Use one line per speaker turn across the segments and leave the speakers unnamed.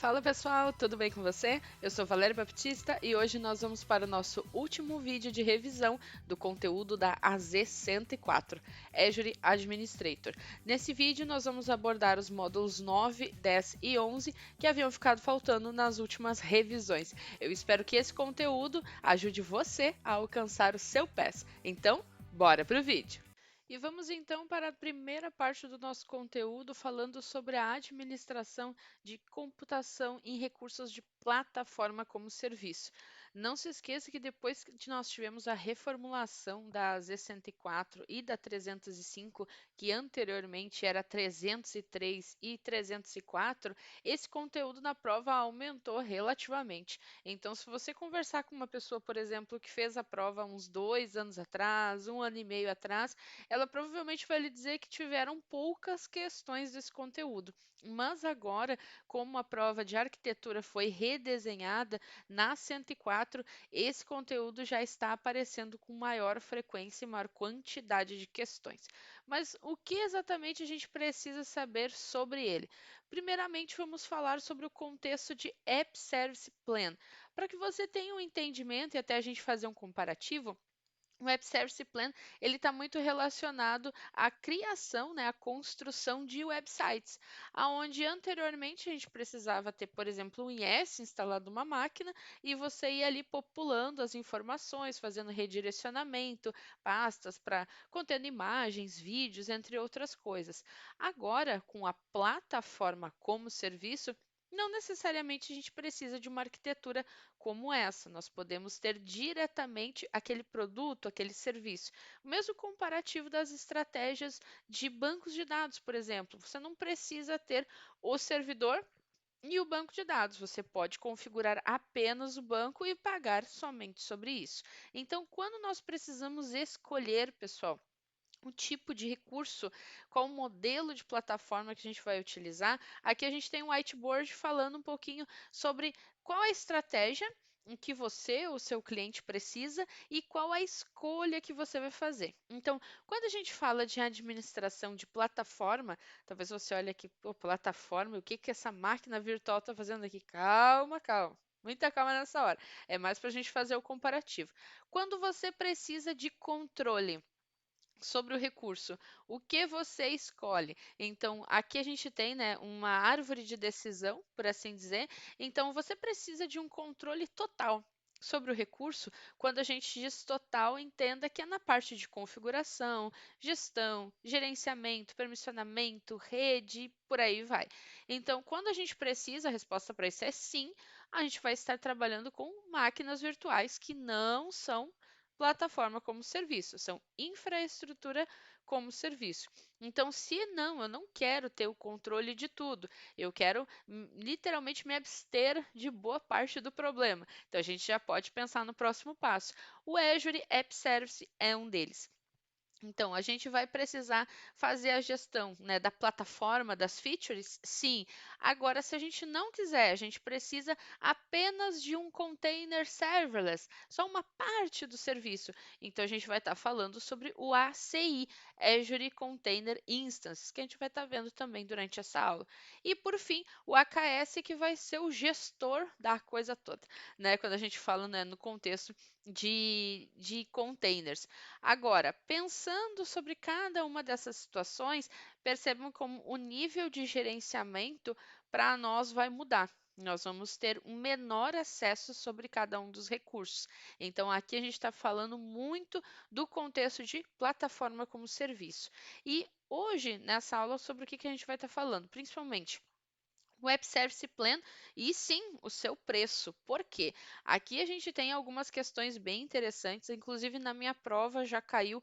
Fala pessoal, tudo bem com você? Eu sou Valéria Baptista e hoje nós vamos para o nosso último vídeo de revisão do conteúdo da AZ104, Azure Administrator. Nesse vídeo nós vamos abordar os módulos 9, 10 e 11 que haviam ficado faltando nas últimas revisões. Eu espero que esse conteúdo ajude você a alcançar o seu PES. Então, bora pro vídeo! E vamos então para a primeira parte do nosso conteúdo, falando sobre a administração de computação em recursos de plataforma como serviço. Não se esqueça que depois que nós tivemos a reformulação da Z104 e da 305, que anteriormente era 303 e 304, esse conteúdo na prova aumentou relativamente. Então, se você conversar com uma pessoa, por exemplo, que fez a prova uns 2 anos atrás, 1 ano e meio atrás, ela provavelmente vai lhe dizer que tiveram poucas questões desse conteúdo. Mas agora, como a prova de arquitetura foi redesenhada na 104, esse conteúdo já está aparecendo com maior frequência e maior quantidade de questões. Mas o que exatamente a gente precisa saber sobre ele? Primeiramente, vamos falar sobre o contexto de App Service Plan. Para que você tenha um entendimento e até a gente fazer um comparativo, o Web Service Plan ele está muito relacionado à criação, né, à construção de websites, aonde anteriormente a gente precisava ter, por exemplo, um IS instalado numa máquina e você ia ali populando as informações, fazendo redirecionamento, pastas para contendo imagens, vídeos, entre outras coisas. Agora, com a plataforma como serviço, não necessariamente a gente precisa de uma arquitetura como essa. Nós podemos ter diretamente aquele produto, aquele serviço. O mesmo comparativo das estratégias de bancos de dados, por exemplo. Você não precisa ter o servidor e o banco de dados. Você pode configurar apenas o banco e pagar somente sobre isso. Então, quando nós precisamos escolher, pessoal, o tipo de recurso, qual o modelo de plataforma que a gente vai utilizar. Aqui a gente tem um whiteboard falando um pouquinho sobre qual a estratégia em que você, o seu cliente precisa e qual a escolha que você vai fazer. Então, quando a gente fala de administração de plataforma, talvez você olhe aqui, pô, plataforma, o que que essa máquina virtual está fazendo aqui? Calma, calma. Muita calma nessa hora. É mais para a gente fazer o comparativo. Quando você precisa de controle sobre o recurso, o que você escolhe? Então, aqui a gente tem, né, uma árvore de decisão, por assim dizer. Então, você precisa de um controle total sobre o recurso. Quando a gente diz total, entenda que é na parte de configuração, gestão, gerenciamento, permissionamento, rede, por aí vai. Então, quando a gente precisa, a resposta para isso é sim, a gente vai estar trabalhando com máquinas virtuais que não são plataforma como serviço, são infraestrutura como serviço. Então, se não, eu não quero ter o controle de tudo, eu quero literalmente me abster de boa parte do problema. Então, a gente já pode pensar no próximo passo. O Azure App Service é um deles. Então, a gente vai precisar fazer a gestão, né, da plataforma, das features? Sim. Agora, se a gente não quiser, a gente precisa apenas de um container serverless, só uma parte do serviço. Então, a gente vai estar falando sobre o ACI, Azure Container Instance, que a gente vai estar vendo também durante essa aula. E, por fim, o AKS, que vai ser o gestor da coisa toda, né, quando a gente fala, né, no contexto de containers. Agora, pensando sobre cada uma dessas situações, percebam como o nível de gerenciamento para nós vai mudar. Nós vamos ter um menor acesso sobre cada um dos recursos. Então, aqui a gente está falando muito do contexto de plataforma como serviço. E hoje, nessa aula, sobre o que a gente vai estar falando? Principalmente Web Service Plan e sim o seu preço. Por quê? Aqui a gente tem algumas questões bem interessantes, inclusive na minha prova já caiu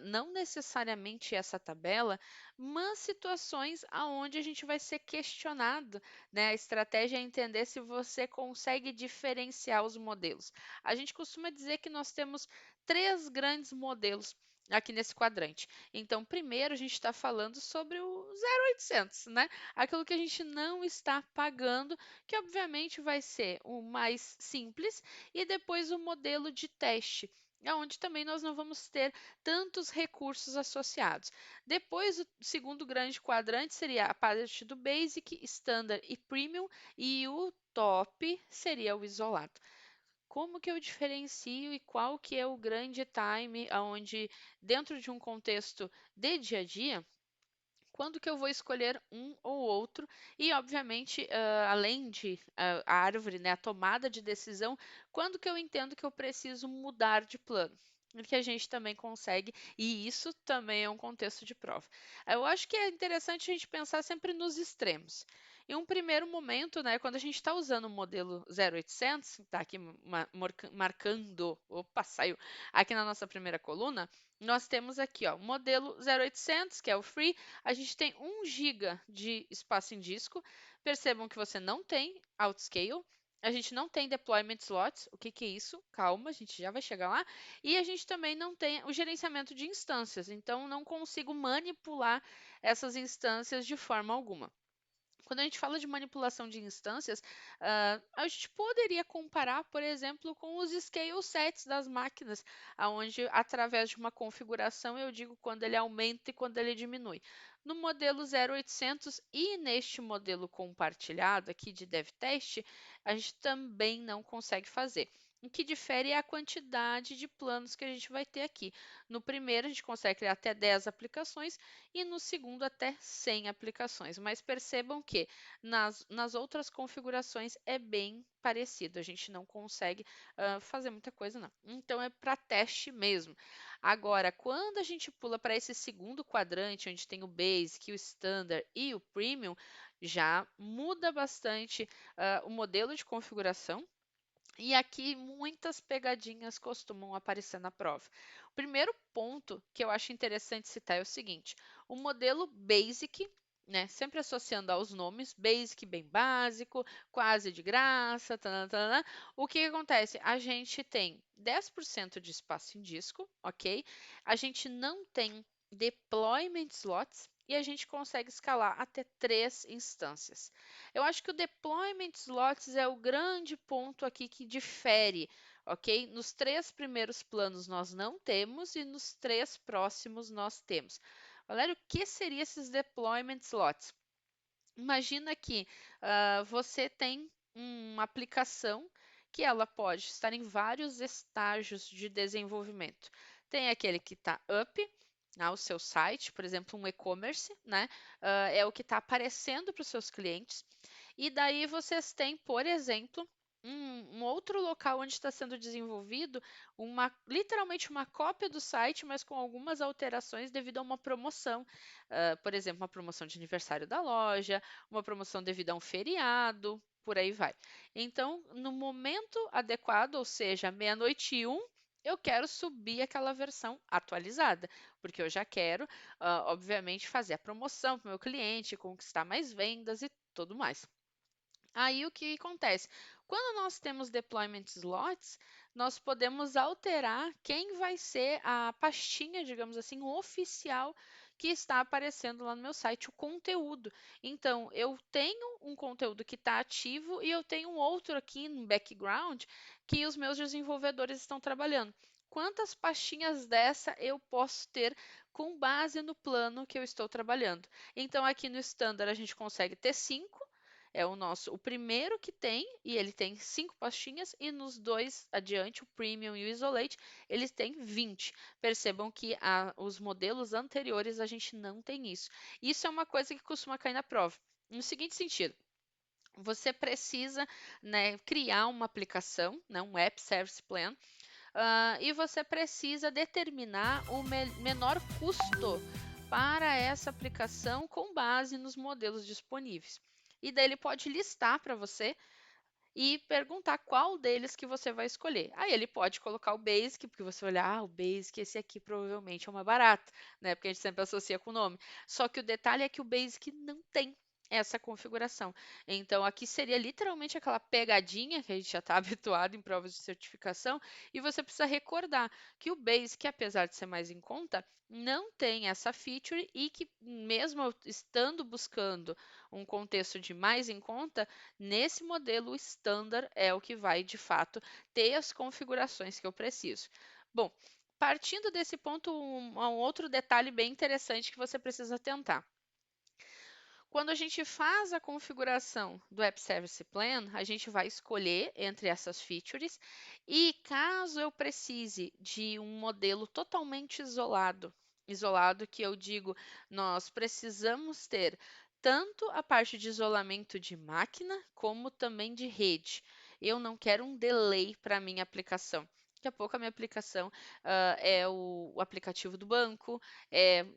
não necessariamente essa tabela, mas situações aonde a gente vai ser questionado, né? A estratégia é entender se você consegue diferenciar os modelos. A gente costuma dizer que nós temos três grandes modelos aqui nesse quadrante. Então, primeiro a gente está falando sobre o 0800, né? Aquilo que a gente não está pagando, que obviamente vai ser o mais simples, e depois o modelo de teste. onde também nós não vamos ter tantos recursos associados. Depois, o segundo grande quadrante seria a parte do Basic, Standard e Premium, e o top seria o isolado. Como que eu diferencio e qual que é o grande time onde, dentro de um contexto de dia a dia, quando que eu vou escolher um ou outro e, obviamente, além de a árvore, né, a tomada de decisão, quando que eu entendo que eu preciso mudar de plano? Que a gente também consegue, e isso também é um contexto de prova. Eu acho que é interessante a gente pensar sempre nos extremos. Em um primeiro momento, né, quando a gente está usando o modelo 0800, está aqui marcando, opa, saiu aqui na nossa primeira coluna, nós temos aqui ó, o modelo 0800, que é o free, a gente tem 1 GB de espaço em disco. Percebam que você não tem outscale, a gente não tem deployment slots. O que, que é isso? Calma, a gente já vai chegar lá. E a gente também não tem o gerenciamento de instâncias, então não consigo manipular essas instâncias de forma alguma. Quando a gente fala de manipulação de instâncias, a gente poderia comparar, por exemplo, com os scale sets das máquinas, onde através de uma configuração eu digo quando ele aumenta e quando ele diminui. No modelo 0800 e neste modelo compartilhado aqui de DevTest, a gente também não consegue fazer. O que difere é a quantidade de planos que a gente vai ter aqui. No primeiro, a gente consegue criar até 10 aplicações e no segundo até 100 aplicações. Mas percebam que nas outras configurações é bem parecido, a gente não consegue fazer muita coisa não. Então é para teste mesmo. Agora, quando a gente pula para esse segundo quadrante, onde tem o Basic, o Standard e o Premium, já muda bastante o modelo de configuração. E aqui muitas pegadinhas costumam aparecer na prova. O primeiro ponto que eu acho interessante citar é o seguinte: o modelo Basic, né, sempre associando aos nomes, Basic bem básico, quase de graça, tanana, o que acontece? A gente tem 10% de espaço em disco, ok? A gente não tem deployment slots e a gente consegue escalar até 3 instâncias. Eu acho que o deployment slots é o grande ponto aqui que difere, ok? Nos 3 primeiros planos nós não temos e nos 3 próximos nós temos. Valério, o que seriam esses deployment slots? Imagina que você tem uma aplicação que ela pode estar em vários estágios de desenvolvimento. Tem aquele que está up, o seu site, por exemplo, um e-commerce, né? É o que está aparecendo para os seus clientes. E daí vocês têm, por exemplo, um outro local onde está sendo desenvolvido literalmente uma cópia do site, mas com algumas alterações devido a uma promoção. Por exemplo, uma promoção de aniversário da loja, uma promoção devido a um feriado, por aí vai. Então, no momento adequado, ou seja, meia-noite e um, eu quero subir aquela versão atualizada, porque eu já quero, obviamente, fazer a promoção para o meu cliente, conquistar mais vendas e tudo mais. Aí o que acontece? Quando nós temos deployment slots, nós podemos alterar quem vai ser a pastinha, digamos assim, oficial que está aparecendo lá no meu site, o conteúdo. Então, eu tenho um conteúdo que está ativo e eu tenho um outro aqui no background que os meus desenvolvedores estão trabalhando. Quantas pastinhas dessa eu posso ter com base no plano que eu estou trabalhando? Então, aqui no Standard a gente consegue ter 5, é o primeiro que tem, e ele tem 5 pastinhas, e nos dois adiante, o Premium e o Isolate, eles têm 20. Percebam que os modelos anteriores a gente não tem isso. Isso é uma coisa que costuma cair na prova. No seguinte sentido, você precisa, né, criar uma aplicação, né, um App Service Plan, e você precisa determinar o menor custo para essa aplicação com base nos modelos disponíveis. E daí ele pode listar para você e perguntar qual deles que você vai escolher. Aí ele pode colocar o Basic, porque você olha, o Basic, esse aqui provavelmente é o mais barato, né? Porque a gente sempre associa com o nome. Só que o detalhe é que o Basic não tem essa configuração. Então, aqui seria literalmente aquela pegadinha que a gente já está habituado em provas de certificação, e você precisa recordar que o Basic, apesar de ser mais em conta, não tem essa feature e que, mesmo eu estando buscando um contexto de mais em conta, nesse modelo, o standard é o que vai de fato ter as configurações que eu preciso. Bom, partindo desse ponto, um outro detalhe bem interessante que você precisa atentar. Quando a gente faz a configuração do App Service Plan, a gente vai escolher entre essas features e caso eu precise de um modelo totalmente isolado, isolado que eu digo, nós precisamos ter tanto a parte de isolamento de máquina como também de rede. Eu não quero um delay para a minha aplicação. Daqui a pouco a minha aplicação é o aplicativo do banco,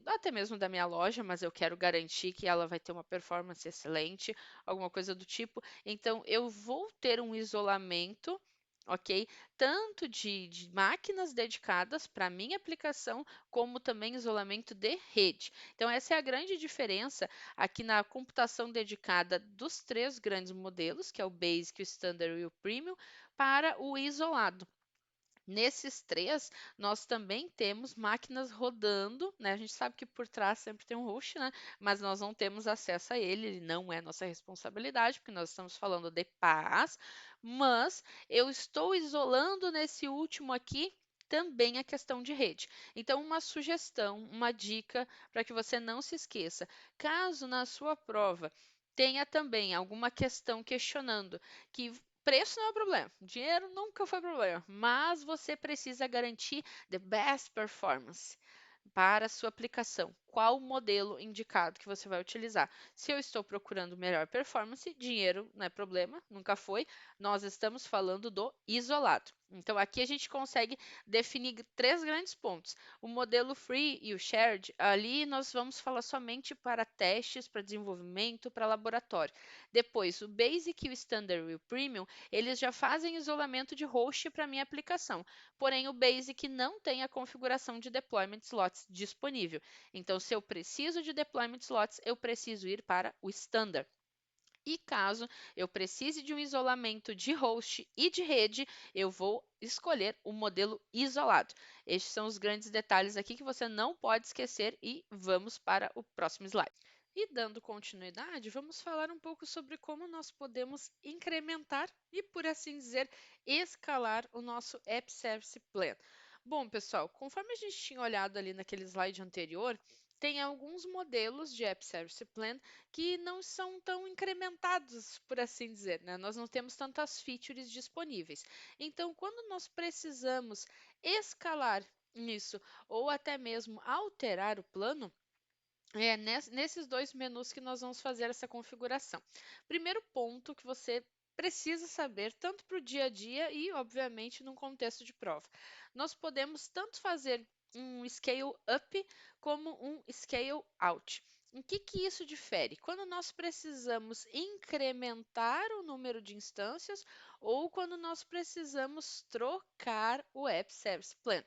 até mesmo da minha loja, mas eu quero garantir que ela vai ter uma performance excelente, alguma coisa do tipo. Então, eu vou ter um isolamento, ok? Tanto de máquinas dedicadas para minha aplicação, como também isolamento de rede. Então, essa é a grande diferença aqui na computação dedicada dos três grandes modelos, que é o Basic, o Standard e o Premium, para o isolado. Nesses três, nós também temos máquinas rodando, né? A gente sabe que por trás sempre tem um host, né? Mas nós não temos acesso a ele, ele não é nossa responsabilidade, porque nós estamos falando de paz. Mas eu estou isolando nesse último aqui também a questão de rede. Então, uma sugestão, uma dica para que você não se esqueça: caso na sua prova tenha também alguma questão questionando que preço não é o problema, dinheiro nunca foi problema, mas você precisa garantir the best performance para a sua aplicação. Qual o modelo indicado que você vai utilizar? Se eu estou procurando melhor performance, dinheiro não é problema, nunca foi. Nós estamos falando do isolado. Então, aqui a gente consegue definir três grandes pontos. O modelo free e o shared, ali nós vamos falar somente para testes, para desenvolvimento, para laboratório. Depois, o basic, o standard e o premium, eles já fazem isolamento de host para minha aplicação. Porém, o Basic não tem a configuração de deployment slots disponível. Então, se eu preciso de deployment slots, eu preciso ir para o Standard. E caso eu precise de um isolamento de host e de rede, eu vou escolher o modelo isolado. Estes são os grandes detalhes aqui que você não pode esquecer e vamos para o próximo slide. E dando continuidade, vamos falar um pouco sobre como nós podemos incrementar e, por assim dizer, escalar o nosso App Service Plan. Bom, pessoal, conforme a gente tinha olhado ali naquele slide anterior, tem alguns modelos de App Service Plan que não são tão incrementados, por assim dizer, né? Nós não temos tantas features disponíveis. Então, quando nós precisamos escalar isso ou até mesmo alterar o plano, nesses dois menus que nós vamos fazer essa configuração. Primeiro ponto que você precisa saber, tanto para o dia a dia e, obviamente, num contexto de prova. Nós podemos tanto fazer um scale up como um scale out. O que isso difere? Quando nós precisamos incrementar o número de instâncias ou quando nós precisamos trocar o App Service Plan,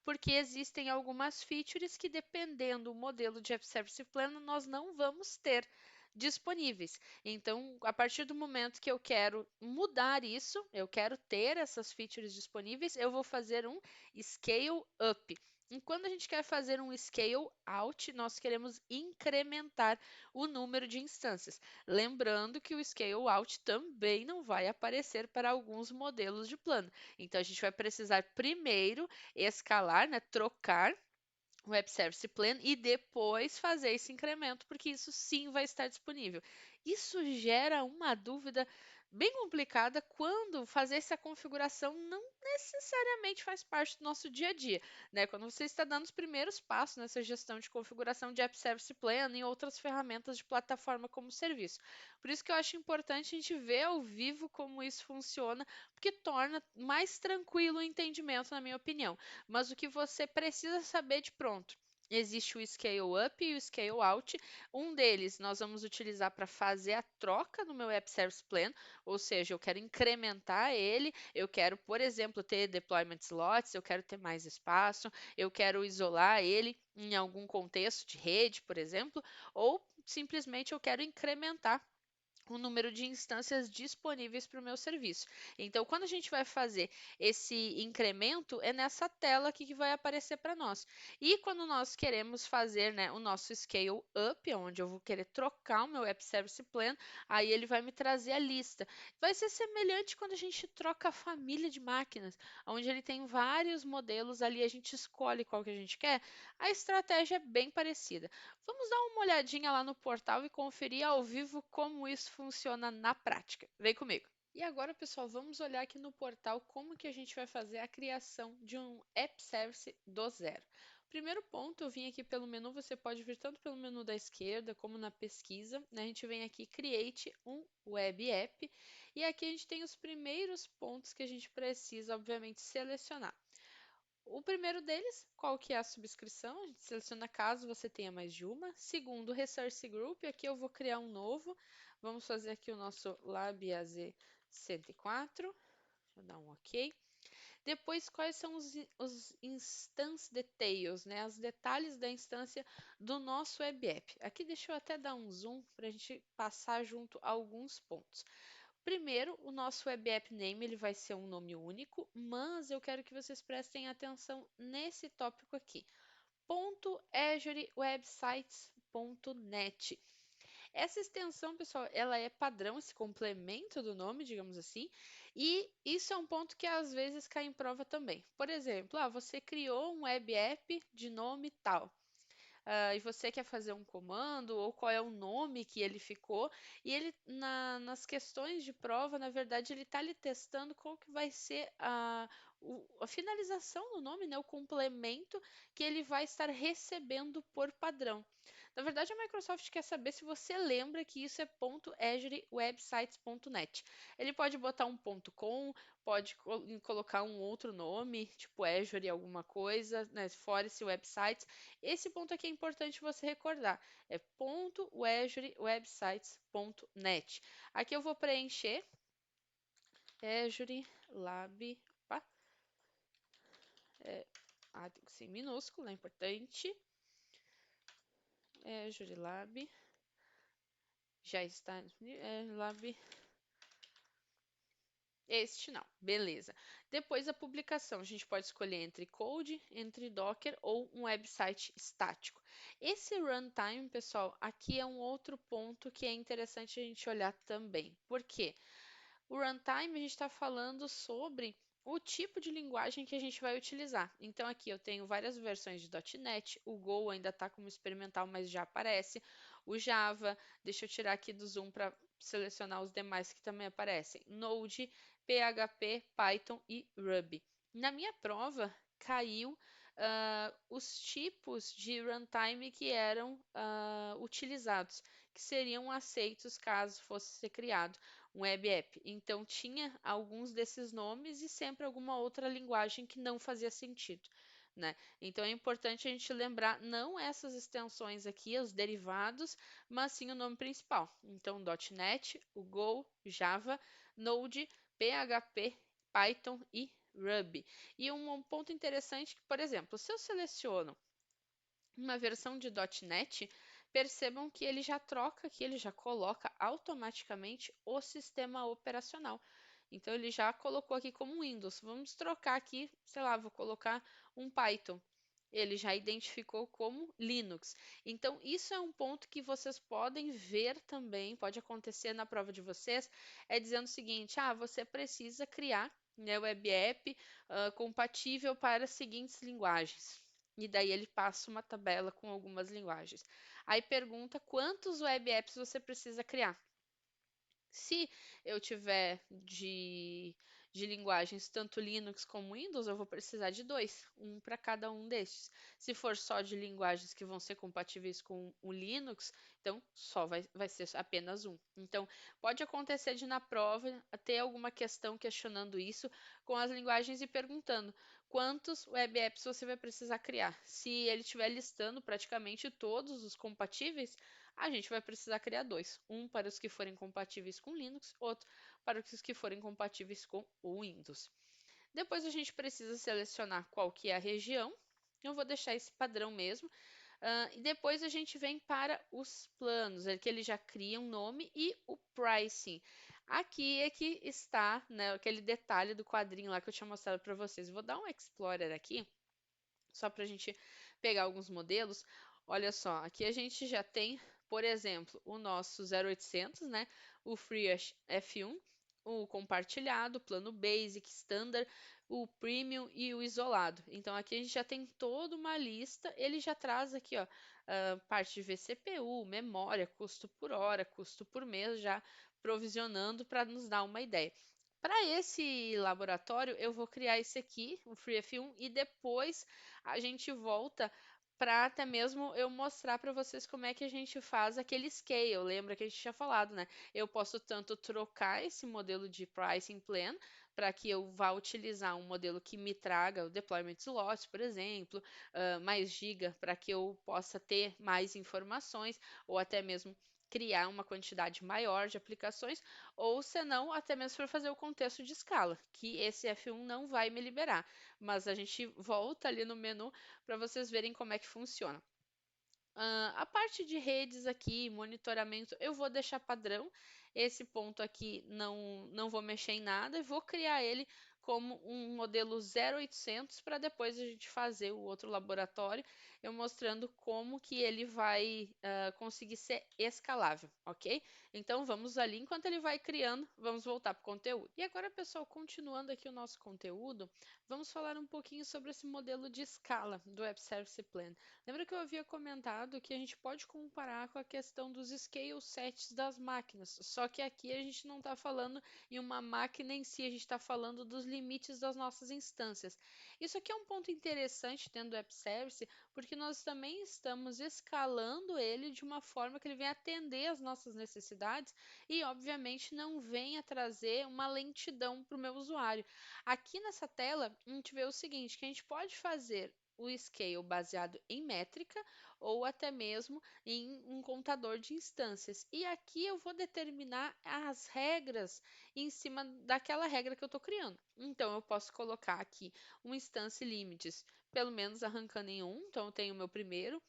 porque existem algumas features que, dependendo do modelo de App Service Plan, nós não vamos ter disponíveis. Então, a partir do momento que eu quero mudar isso, eu quero ter essas features disponíveis, eu vou fazer um scale up. E quando a gente quer fazer um scale out, nós queremos incrementar o número de instâncias. Lembrando que o scale out também não vai aparecer para alguns modelos de plano. Então, a gente vai precisar primeiro escalar, né, trocar o Web Service Plan e depois fazer esse incremento, porque isso sim vai estar disponível. Isso gera uma dúvida bem complicada quando fazer essa configuração não necessariamente faz parte do nosso dia a dia, né? Quando você está dando os primeiros passos nessa gestão de configuração de App Service Plan e outras ferramentas de plataforma como serviço. Por isso que eu acho importante a gente ver ao vivo como isso funciona, porque torna mais tranquilo o entendimento, na minha opinião. Mas o que você precisa saber de pronto. Existe o Scale Up e o Scale Out. Um deles nós vamos utilizar para fazer a troca no meu App Service Plan, ou seja, eu quero incrementar ele, eu quero, por exemplo, ter deployment slots, eu quero ter mais espaço, eu quero isolar ele em algum contexto de rede, por exemplo, ou simplesmente eu quero incrementar o número de instâncias disponíveis para o meu serviço. Então, quando a gente vai fazer esse incremento, é nessa tela aqui que vai aparecer para nós. E quando nós queremos fazer, né, o nosso scale up, onde eu vou querer trocar o meu App Service Plan, aí ele vai me trazer a lista. Vai ser semelhante quando a gente troca a família de máquinas, onde ele tem vários modelos ali, a gente escolhe qual que a gente quer. A estratégia é bem parecida. Vamos dar uma olhadinha lá no portal e conferir ao vivo como isso funciona na prática. Vem comigo. E agora, pessoal, vamos olhar aqui no portal como que a gente vai fazer a criação de um App Service do zero. Primeiro ponto, eu vim aqui pelo menu, você pode vir tanto pelo menu da esquerda como na pesquisa, né? A gente vem aqui Create um Web App e aqui a gente tem os primeiros pontos que a gente precisa, obviamente, selecionar. O primeiro deles, qual que é a subscrição? A gente seleciona caso você tenha mais de uma. Segundo, Resource Group, aqui eu vou criar um novo. Vamos fazer aqui o nosso LabAZ 104. Vou dar um OK. Depois, quais são os instance details, né? Os detalhes da instância do nosso web app. Aqui deixa eu até dar um zoom para a gente passar junto a alguns pontos. Primeiro, o nosso web app name ele vai ser um nome único, mas eu quero que vocês prestem atenção nesse tópico aqui. .azurewebsites.net. Essa extensão, pessoal, ela é padrão, esse complemento do nome, digamos assim, e isso é um ponto que às vezes cai em prova também. Por exemplo, você criou um web app de nome tal e você quer fazer um comando, ou qual é o nome que ele ficou, e ele, nas questões de prova, na verdade, ele está ali testando qual que vai ser a finalização do nome, né, o complemento que ele vai estar recebendo por padrão. Na verdade, a Microsoft quer saber se você lembra que isso é .azurewebsites.net. Ele pode botar um .com, pode colocar um outro nome, tipo Azure alguma coisa, né, fora esse websites. Esse ponto aqui é importante você recordar. É .azurewebsites.net. Aqui eu vou preencher Azure Lab. Opa, tem que ser minúsculo, é importante. Azure Lab. Já está. Lab. Este não, beleza. Depois a publicação, a gente pode escolher entre code, entre Docker ou um website estático. Esse runtime, pessoal, aqui é um outro ponto que é interessante a gente olhar também. Por quê? O runtime a gente está falando sobre o tipo de linguagem que a gente vai utilizar. Então aqui eu tenho várias versões de .NET, o Go ainda está como experimental, mas já aparece, o Java, deixa eu tirar aqui do Zoom para selecionar os demais que também aparecem, Node, PHP, Python e Ruby. Na minha prova caiu os tipos de runtime que eram utilizados, que seriam aceitos caso fosse ser criado um web app. Então tinha alguns desses nomes e sempre alguma outra linguagem que não fazia sentido, né? Então é importante a gente lembrar não essas extensões aqui, os derivados, mas sim o nome principal. Então .NET, o Go, Java, Node, PHP, Python e Ruby. E um ponto interessante que, por exemplo, se eu seleciono uma versão de .NET, percebam que ele já troca aqui, ele já coloca automaticamente o sistema operacional. Então ele já colocou aqui como Windows. Vamos trocar aqui, sei lá, vou colocar um Python. Ele já identificou como Linux. Então, isso é um ponto que vocês podem ver também, pode acontecer na prova de vocês, é dizendo o seguinte: você precisa criar, né, web app compatível para as seguintes linguagens. E daí ele passa uma tabela com algumas linguagens. Aí pergunta quantos web apps você precisa criar. Se eu tiver de linguagens tanto Linux como Windows, eu vou precisar de dois, um para cada um destes. Se for só de linguagens que vão ser compatíveis com o Linux, então só vai ser apenas um. Então, pode acontecer de na prova ter alguma questão questionando isso com as linguagens e perguntando quantos web apps você vai precisar criar. Se ele estiver listando praticamente todos os compatíveis, a gente vai precisar criar dois. Um para os que forem compatíveis com Linux, outro para os que forem compatíveis com o Windows. Depois a gente precisa selecionar qual que é a região. Eu vou deixar esse padrão mesmo. E depois a gente vem para os planos, que ele já cria um nome e o pricing. Aqui é que está, né, aquele detalhe do quadrinho lá que eu tinha mostrado para vocês. Vou dar um Explorer aqui, só para a gente pegar alguns modelos. Olha só, aqui a gente já tem, por exemplo, o nosso 0800, né? O Free F1, o compartilhado, plano Basic, Standard, o Premium e o isolado. Então aqui a gente já tem toda uma lista. Ele já traz aqui, ó, parte de vCPU, memória, custo por hora, custo por mês, já provisionando para nos dar uma ideia. Para esse laboratório, eu vou criar esse aqui, o FreeF1, e depois a gente volta para até mesmo eu mostrar para vocês como é que a gente faz aquele scale. Lembra que a gente tinha falado, né? Eu posso tanto trocar esse modelo de pricing plan para que eu vá utilizar um modelo que me traga o deployment slot, por exemplo, mais giga para que eu possa ter mais informações ou até mesmo criar uma quantidade maior de aplicações, ou se não, até mesmo para fazer o contexto de escala, que esse F1 não vai me liberar. Mas a gente volta ali no menu para vocês verem como é que funciona. A parte de redes aqui, monitoramento, eu vou deixar padrão. Esse ponto aqui não vou mexer em nada e vou criar ele como um modelo 0800 para depois a gente fazer o outro laboratório, eu mostrando como que ele vai conseguir ser escalável, ok? Então vamos ali, enquanto ele vai criando, vamos voltar para o conteúdo. E agora, pessoal, continuando aqui o nosso conteúdo, vamos falar um pouquinho sobre esse modelo de escala do Web Service Plan. Lembra que eu havia comentado que a gente pode comparar com a questão dos scale sets das máquinas, só que aqui a gente não está falando em uma máquina em si, a gente está falando dos limites das nossas instâncias. Isso aqui é um ponto interessante dentro do App Service, porque nós também estamos escalando ele de uma forma que ele venha atender às nossas necessidades e, obviamente, não venha trazer uma lentidão para o meu usuário. Aqui nessa tela, a gente vê o seguinte, que a gente pode fazer o scale baseado em métrica ou até mesmo em um contador de instâncias. E aqui eu vou determinar as regras em cima daquela regra que eu estou criando. Então, eu posso colocar aqui um instance limites, pelo menos arrancando em um. Então, eu tenho o meu primeiro,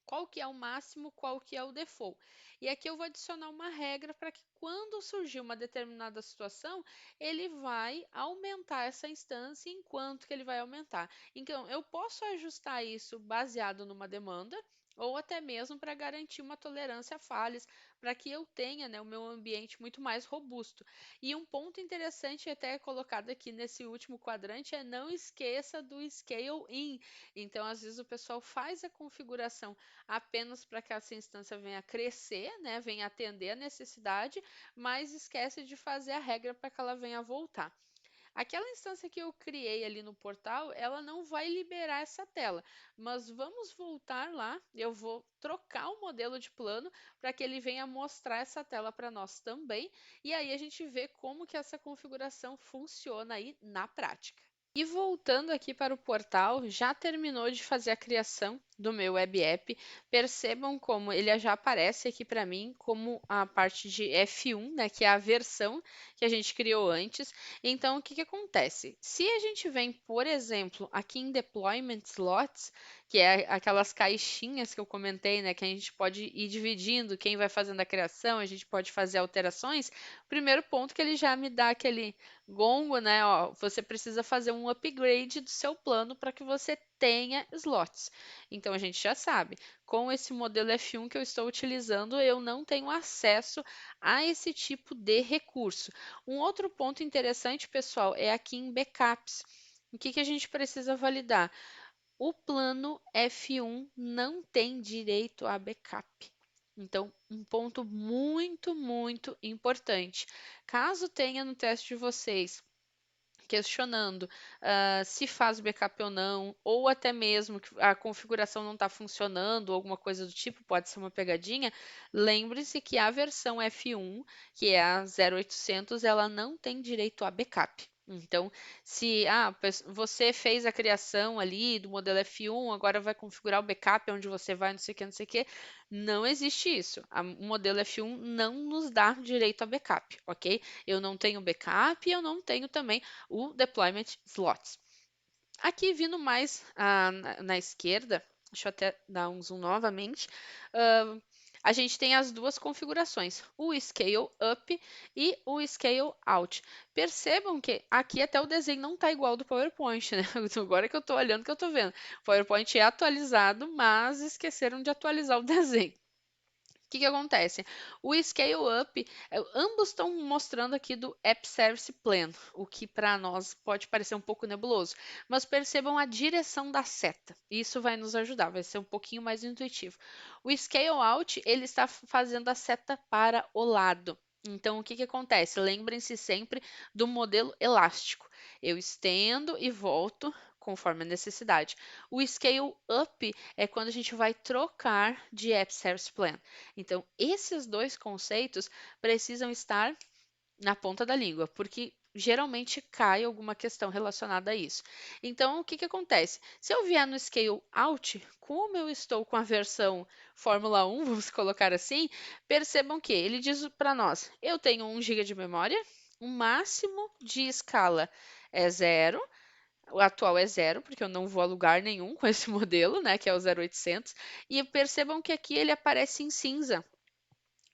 qual que é o máximo, qual que é o default. E aqui eu vou adicionar uma regra para que quando surgir uma determinada situação, ele vai aumentar essa instância enquanto que ele vai aumentar. Então, eu posso ajustar isso baseado numa demanda ou até mesmo para garantir uma tolerância a falhas, para que eu tenha, né, o meu ambiente muito mais robusto. E um ponto interessante até colocado aqui nesse último quadrante é não esqueça do scale in. Então, às vezes o pessoal faz a configuração apenas para que essa instância venha crescer, né, venha atender a necessidade, mas esquece de fazer a regra para que ela venha voltar. Aquela instância que eu criei ali no portal, ela não vai liberar essa tela, mas vamos voltar lá, eu vou trocar o modelo de plano para que ele venha mostrar essa tela para nós também, e aí a gente vê como que essa configuração funciona aí na prática. E voltando aqui para o portal, já terminou de fazer a criação do meu web app. Percebam como ele já aparece aqui para mim como a parte de F1, né, que é a versão que a gente criou antes. Então, o que que acontece? Se a gente vem, por exemplo, aqui em Deployment Slots, que é aquelas caixinhas que eu comentei, né, que a gente pode ir dividindo, quem vai fazendo a criação, a gente pode fazer alterações. Primeiro ponto que ele já me dá aquele gongo, né? Ó, você precisa fazer um upgrade do seu plano para que você tenha slots. Então a gente já sabe, com esse modelo F1 que eu estou utilizando, eu não tenho acesso a esse tipo de recurso. Um outro ponto interessante, pessoal, é aqui em backups. O que que a gente precisa validar? O plano F1 não tem direito a backup. Então, um ponto muito importante. Caso tenha no teste de vocês questionando se faz backup ou não, ou até mesmo que a configuração não está funcionando, ou alguma coisa do tipo, pode ser uma pegadinha, lembre-se que a versão F1, que é a 0800, ela não tem direito a backup. Então, se você fez a criação ali do modelo F1, agora vai configurar o backup onde você vai, não sei o que, não existe isso. O modelo F1 não nos dá direito a backup, ok? Eu não tenho backup e eu não tenho também o deployment slots. Aqui vindo mais na esquerda, Deixa eu até dar um zoom novamente. Ah, a gente tem as duas configurações, o Scale Up e o Scale Out. Percebam que aqui até o desenho não está igual ao do PowerPoint, né? Agora que eu estou olhando, que eu estou vendo. O PowerPoint é atualizado, mas esqueceram de atualizar o desenho. Que acontece? O Scale Up, ambos estão mostrando aqui do App Service Plan, o que para nós pode parecer um pouco nebuloso, mas percebam a direção da seta. Isso vai nos ajudar, vai ser um pouquinho mais intuitivo. O Scale Out, ele está fazendo a seta para o lado. Então, o que acontece? Lembrem-se sempre do modelo elástico. Eu estendo e volto conforme a necessidade. O Scale Up é quando a gente vai trocar de App Service Plan. Então, esses dois conceitos precisam estar na ponta da língua, porque geralmente cai alguma questão relacionada a isso. Então, o que acontece? Se eu vier no Scale Out, como eu estou com a versão Fórmula 1, vamos colocar assim, percebam que ele diz para nós: eu tenho 1 GB de memória, o máximo de escala é zero. O atual é zero, porque eu não vou a lugar nenhum com esse modelo, né, que é o 0800. E percebam que aqui ele aparece em cinza.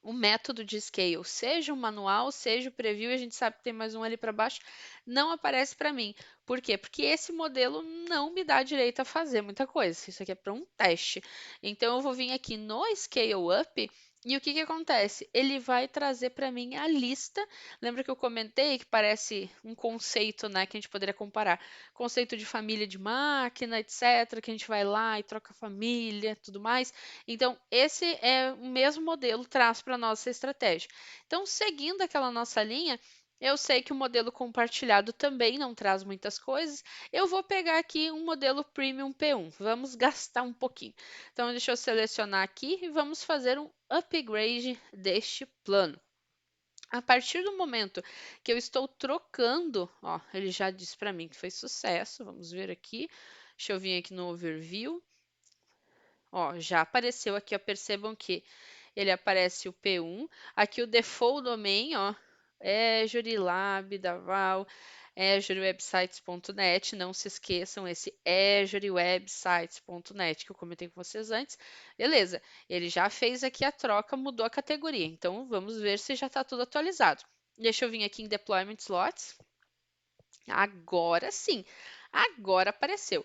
O método de scale, seja o manual, seja o preview, e a gente sabe que tem mais um ali para baixo, não aparece para mim. Por quê? Porque esse modelo não me dá direito a fazer muita coisa. Isso aqui é para um teste. Então eu vou vir aqui no Scale Up e o que acontece? Ele vai trazer para mim a lista. Lembra que eu comentei que parece um conceito, né, que a gente poderia comparar? Conceito de família de máquina, etc, que a gente vai lá e troca família, tudo mais. Então, esse é o mesmo modelo traz para a nossa estratégia. Então, seguindo aquela nossa linha, eu sei que o modelo compartilhado também não traz muitas coisas. Eu vou pegar aqui um modelo Premium P1. Vamos gastar um pouquinho. Então, deixa eu selecionar aqui e vamos fazer um upgrade deste plano. A partir do momento que eu estou trocando, ó, ele já disse para mim que foi sucesso. Vamos ver aqui. Deixa eu vir aqui no overview. Ó, já apareceu aqui, ó, percebam que ele aparece o P1. Aqui o default domain, ó, Azure Lab, Daval, azurewebsites.net. Não se esqueçam esse azurewebsites.net que eu comentei com vocês antes. Beleza, ele já fez aqui a troca, mudou a categoria. Então, vamos ver se já está tudo atualizado. Deixa eu vir aqui em Deployment Slots. Agora sim, agora apareceu.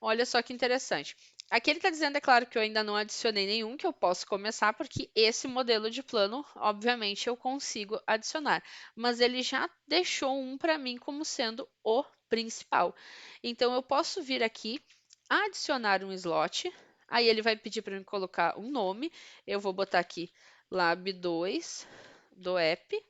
Olha só que interessante. Aqui ele está dizendo, é claro, que eu ainda não adicionei nenhum, que eu posso começar, porque esse modelo de plano, obviamente, eu consigo adicionar. Mas ele já deixou um para mim como sendo o principal. Então, eu posso vir aqui, adicionar um slot, aí ele vai pedir para mim colocar um nome. Eu vou botar aqui Lab 2 do app.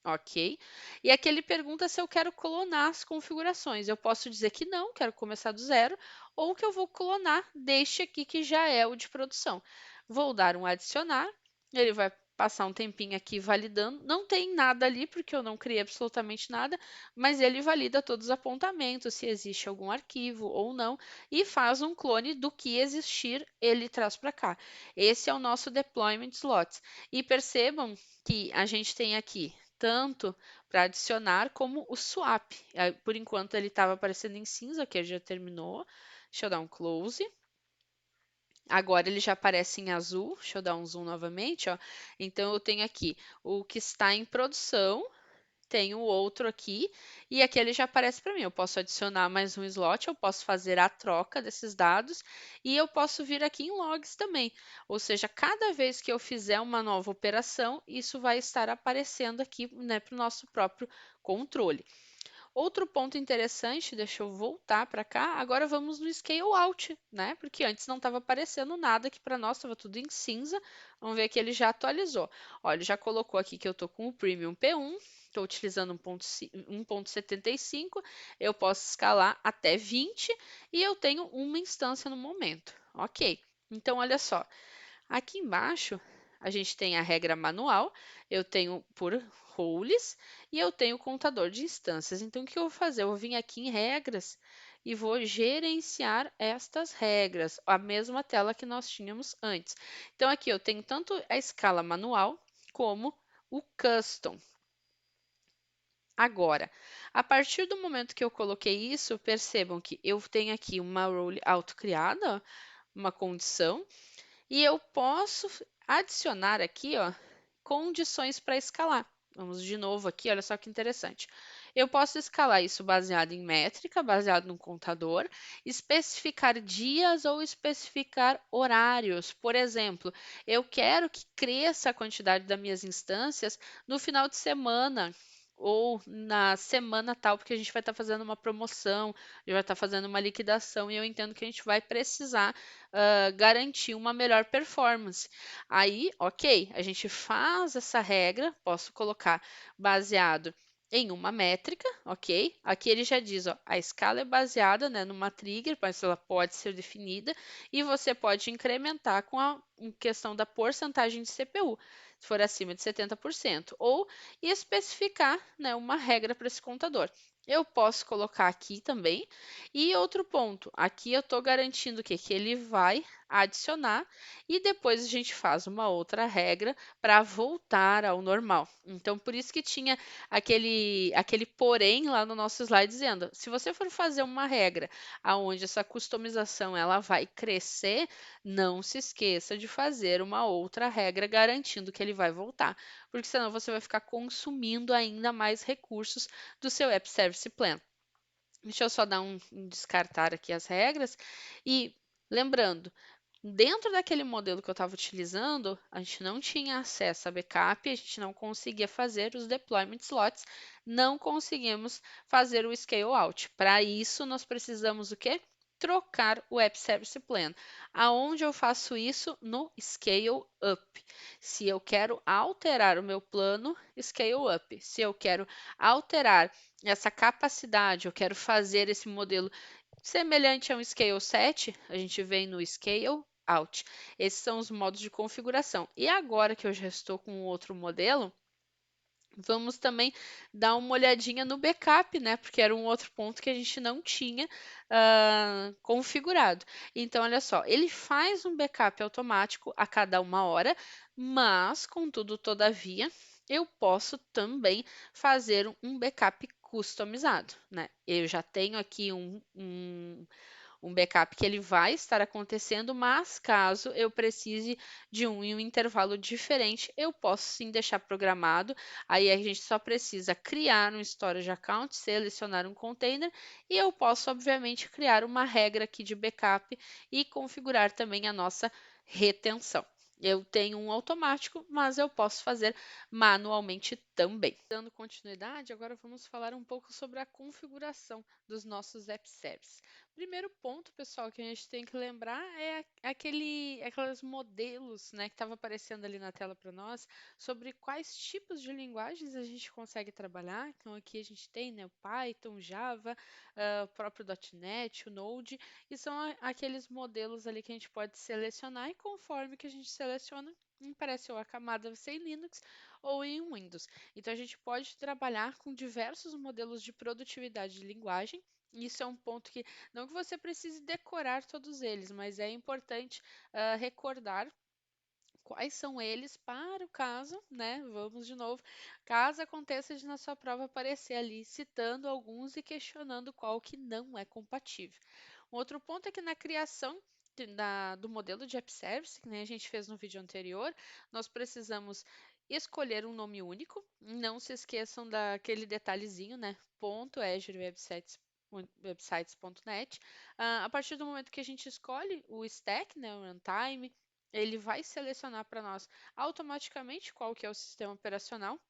Ok. E aqui ele pergunta se eu quero clonar as configurações. Eu posso dizer que não, quero começar do zero, ou que eu vou clonar deste aqui que já é o de produção. Vou dar um adicionar, ele vai passar um tempinho aqui validando. Não tem nada ali, porque eu não criei absolutamente nada, mas ele valida todos os apontamentos, se existe algum arquivo ou não, e faz um clone do que existir, ele traz para cá. Esse é o nosso deployment slots. E percebam que a gente tem aqui tanto para adicionar como o swap. Por enquanto ele estava aparecendo em cinza, que já terminou. Deixa eu dar um close. Agora ele já aparece em azul. Deixa eu dar um zoom novamente, ó. Então eu tenho aqui o que está em produção, tenho outro aqui, e aqui ele já aparece para mim. Eu posso adicionar mais um slot, eu posso fazer a troca desses dados e eu posso vir aqui em logs também. Ou seja, cada vez que eu fizer uma nova operação, isso vai estar aparecendo aqui, né, para o nosso próprio controle. Outro ponto interessante, deixa eu voltar para cá. Agora vamos no Scale Out, né? Porque antes não estava aparecendo nada aqui para nós, estava tudo em cinza. Vamos ver que ele já atualizou. Olha, ele já colocou aqui que eu estou com o Premium P1, estou utilizando 1.75, eu posso escalar até 20 e eu tenho uma instância no momento. Ok, então olha só. Aqui embaixo, a gente tem a regra manual, eu tenho por roles e eu tenho o contador de instâncias. Então, o que eu vou fazer? Eu vou vir aqui em regras e vou gerenciar estas regras, a mesma tela que nós tínhamos antes. Então, aqui eu tenho tanto a escala manual como o custom. Agora, a partir do momento que eu coloquei isso, percebam que eu tenho aqui uma role autocriada, uma condição e eu posso adicionar aqui, ó, condições para escalar. Vamos de novo aqui, olha só que interessante. Eu posso escalar isso baseado em métrica, baseado no contador, especificar dias ou especificar horários. Por exemplo, eu quero que cresça a quantidade das minhas instâncias no final de semana ou na semana tal, porque a gente vai estar fazendo uma promoção, a gente vai estar fazendo uma liquidação e eu entendo que a gente vai precisar garantir uma melhor performance. Aí, ok, a gente faz essa regra, posso colocar baseado em uma métrica, ok? Aqui ele já diz, ó, a escala é baseada, né, numa trigger, mas ela pode ser definida e você pode incrementar com a em questão da porcentagem de CPU, se for acima de 70%, ou especificar, né, uma regra para esse contador. Eu posso colocar aqui também. E outro ponto, aqui eu estou garantindo o quê? Que ele vai adicionar e depois a gente faz uma outra regra para voltar ao normal. Então, por isso que tinha aquele porém lá no nosso slide dizendo, se você for fazer uma regra aonde essa customização ela vai crescer, não se esqueça de fazer uma outra regra garantindo que ele vai voltar, porque senão você vai ficar consumindo ainda mais recursos do seu App Service Plan. Deixa eu só dar um descartar aqui as regras. E lembrando, dentro daquele modelo que eu estava utilizando, a gente não tinha acesso a backup, a gente não conseguia fazer os deployment slots, não conseguimos fazer o scale out. Para isso, nós precisamos o quê? Trocar o App Service Plan. Aonde eu faço isso? No Scale Up. Se eu quero alterar o meu plano, Scale Up. Se eu quero alterar essa capacidade, eu quero fazer esse modelo semelhante a um Scale 7, a gente vem no Scale Out. Esses são os modos de configuração. E agora que eu já estou com outro modelo, vamos também dar uma olhadinha no backup, né? Porque era um outro ponto que a gente não tinha configurado. Então, olha só, ele faz um backup automático a cada 1 hora, mas, contudo, todavia, eu posso também fazer um backup customizado, né? Eu já tenho aqui um backup que ele vai estar acontecendo, mas caso eu precise de um em um intervalo diferente, eu posso sim deixar programado. Aí a gente só precisa criar um storage account, selecionar um container e eu posso, obviamente, criar uma regra aqui de backup e configurar também a nossa retenção. Eu tenho um automático, mas eu posso fazer manualmente também. Dando continuidade, agora vamos falar um pouco sobre a configuração dos nossos app services. Primeiro ponto, pessoal, que a gente tem que lembrar é aqueles modelos, né, que estava aparecendo ali na tela para nós, sobre quais tipos de linguagens a gente consegue trabalhar. Então, aqui a gente tem, né, o Python, Java, o próprio .NET, o Node, e são aqueles modelos ali que a gente pode selecionar e conforme que a gente seleciona, aparece ou a camada ser em Linux ou em Windows. Então, a gente pode trabalhar com diversos modelos de produtividade de linguagem. Isso é um ponto que não que você precise decorar todos eles, mas é importante recordar quais são eles para o caso, né? Vamos de novo. Caso aconteça de na sua prova aparecer ali citando alguns e questionando qual que não é compatível. Um outro ponto é que na criação do modelo de App Service, que nem a gente fez no vídeo anterior, nós precisamos escolher um nome único. Não se esqueçam daquele detalhezinho, né? Ponto Azure websites.net. A partir do momento que a gente escolhe o stack, né, o runtime, ele vai selecionar para nós automaticamente qual que é o sistema operacional.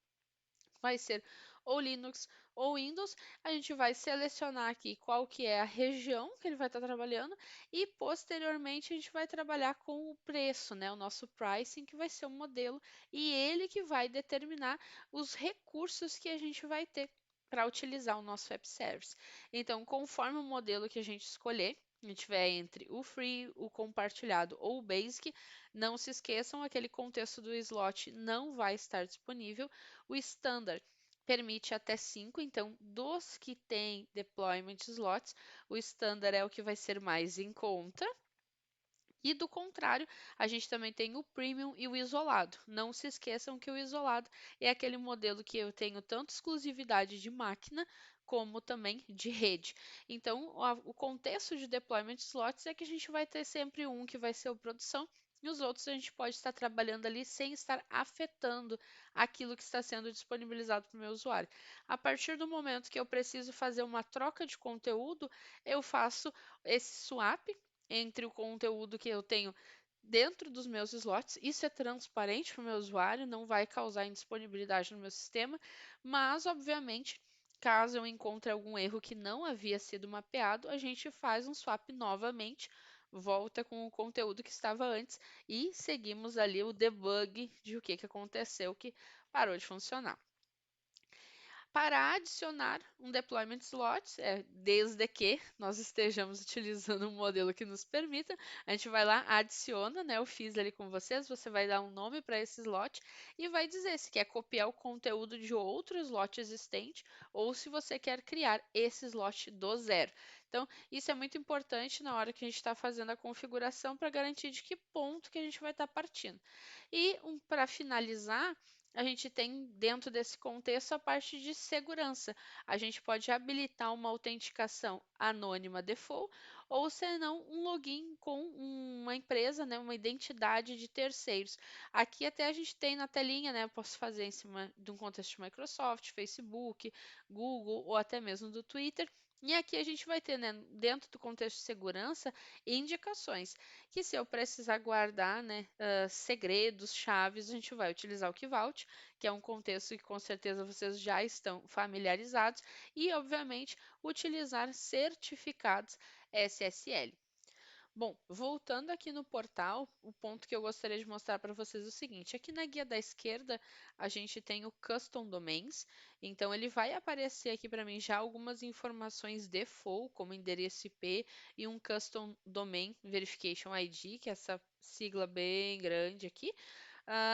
Vai ser ou Linux ou Windows. A gente vai selecionar aqui qual que é a região que ele vai estar trabalhando e posteriormente a gente vai trabalhar com o preço, né? O nosso pricing, que vai ser o modelo e ele que vai determinar os recursos que a gente vai ter para utilizar o nosso app service. Então, conforme o modelo que a gente escolher, a gente tiver entre o free, o compartilhado ou o basic, não se esqueçam, aquele contexto do slot não vai estar disponível. O standard permite até 5, então dos que têm deployment slots, o standard é o que vai ser mais em conta. E do contrário, a gente também tem o premium e o isolado. Não se esqueçam que o isolado é aquele modelo que eu tenho tanto exclusividade de máquina como também de rede. Então, o contexto de deployment slots é que a gente vai ter sempre um que vai ser o produção e os outros a gente pode estar trabalhando ali sem estar afetando aquilo que está sendo disponibilizado para o meu usuário. A partir do momento que eu preciso fazer uma troca de conteúdo, eu faço esse swap entre o conteúdo que eu tenho dentro dos meus slots. Isso é transparente para o meu usuário, não vai causar indisponibilidade no meu sistema, mas, obviamente, caso eu encontre algum erro que não havia sido mapeado, a gente faz um swap novamente, volta com o conteúdo que estava antes e seguimos ali o debug de o que aconteceu que parou de funcionar. Para adicionar um deployment slot, desde que nós estejamos utilizando um modelo que nos permita, a gente vai lá, adiciona, né? Eu fiz ali com vocês, você vai dar um nome para esse slot e vai dizer se quer copiar o conteúdo de outro slot existente ou se você quer criar esse slot do zero. Então, isso é muito importante na hora que a gente está fazendo a configuração para garantir de que ponto que a gente vai estar partindo. E para finalizar, a gente tem dentro desse contexto a parte de segurança. A gente pode habilitar uma autenticação anônima default ou senão um login com uma empresa, né, uma identidade de terceiros. Aqui até a gente tem na telinha, né, eu posso fazer em cima de um contexto de Microsoft, Facebook, Google ou até mesmo do Twitter. E aqui a gente vai ter, né, dentro do contexto de segurança, indicações que se eu precisar guardar, né, segredos, chaves, a gente vai utilizar o Key Vault, que é um contexto que com certeza vocês já estão familiarizados, e obviamente utilizar certificados SSL. Bom, voltando aqui no portal, o ponto que eu gostaria de mostrar para vocês é o seguinte: aqui na guia da esquerda a gente tem o Custom Domains, então ele vai aparecer aqui para mim já algumas informações default, como endereço IP e um Custom Domain Verification ID, que é essa sigla bem grande aqui.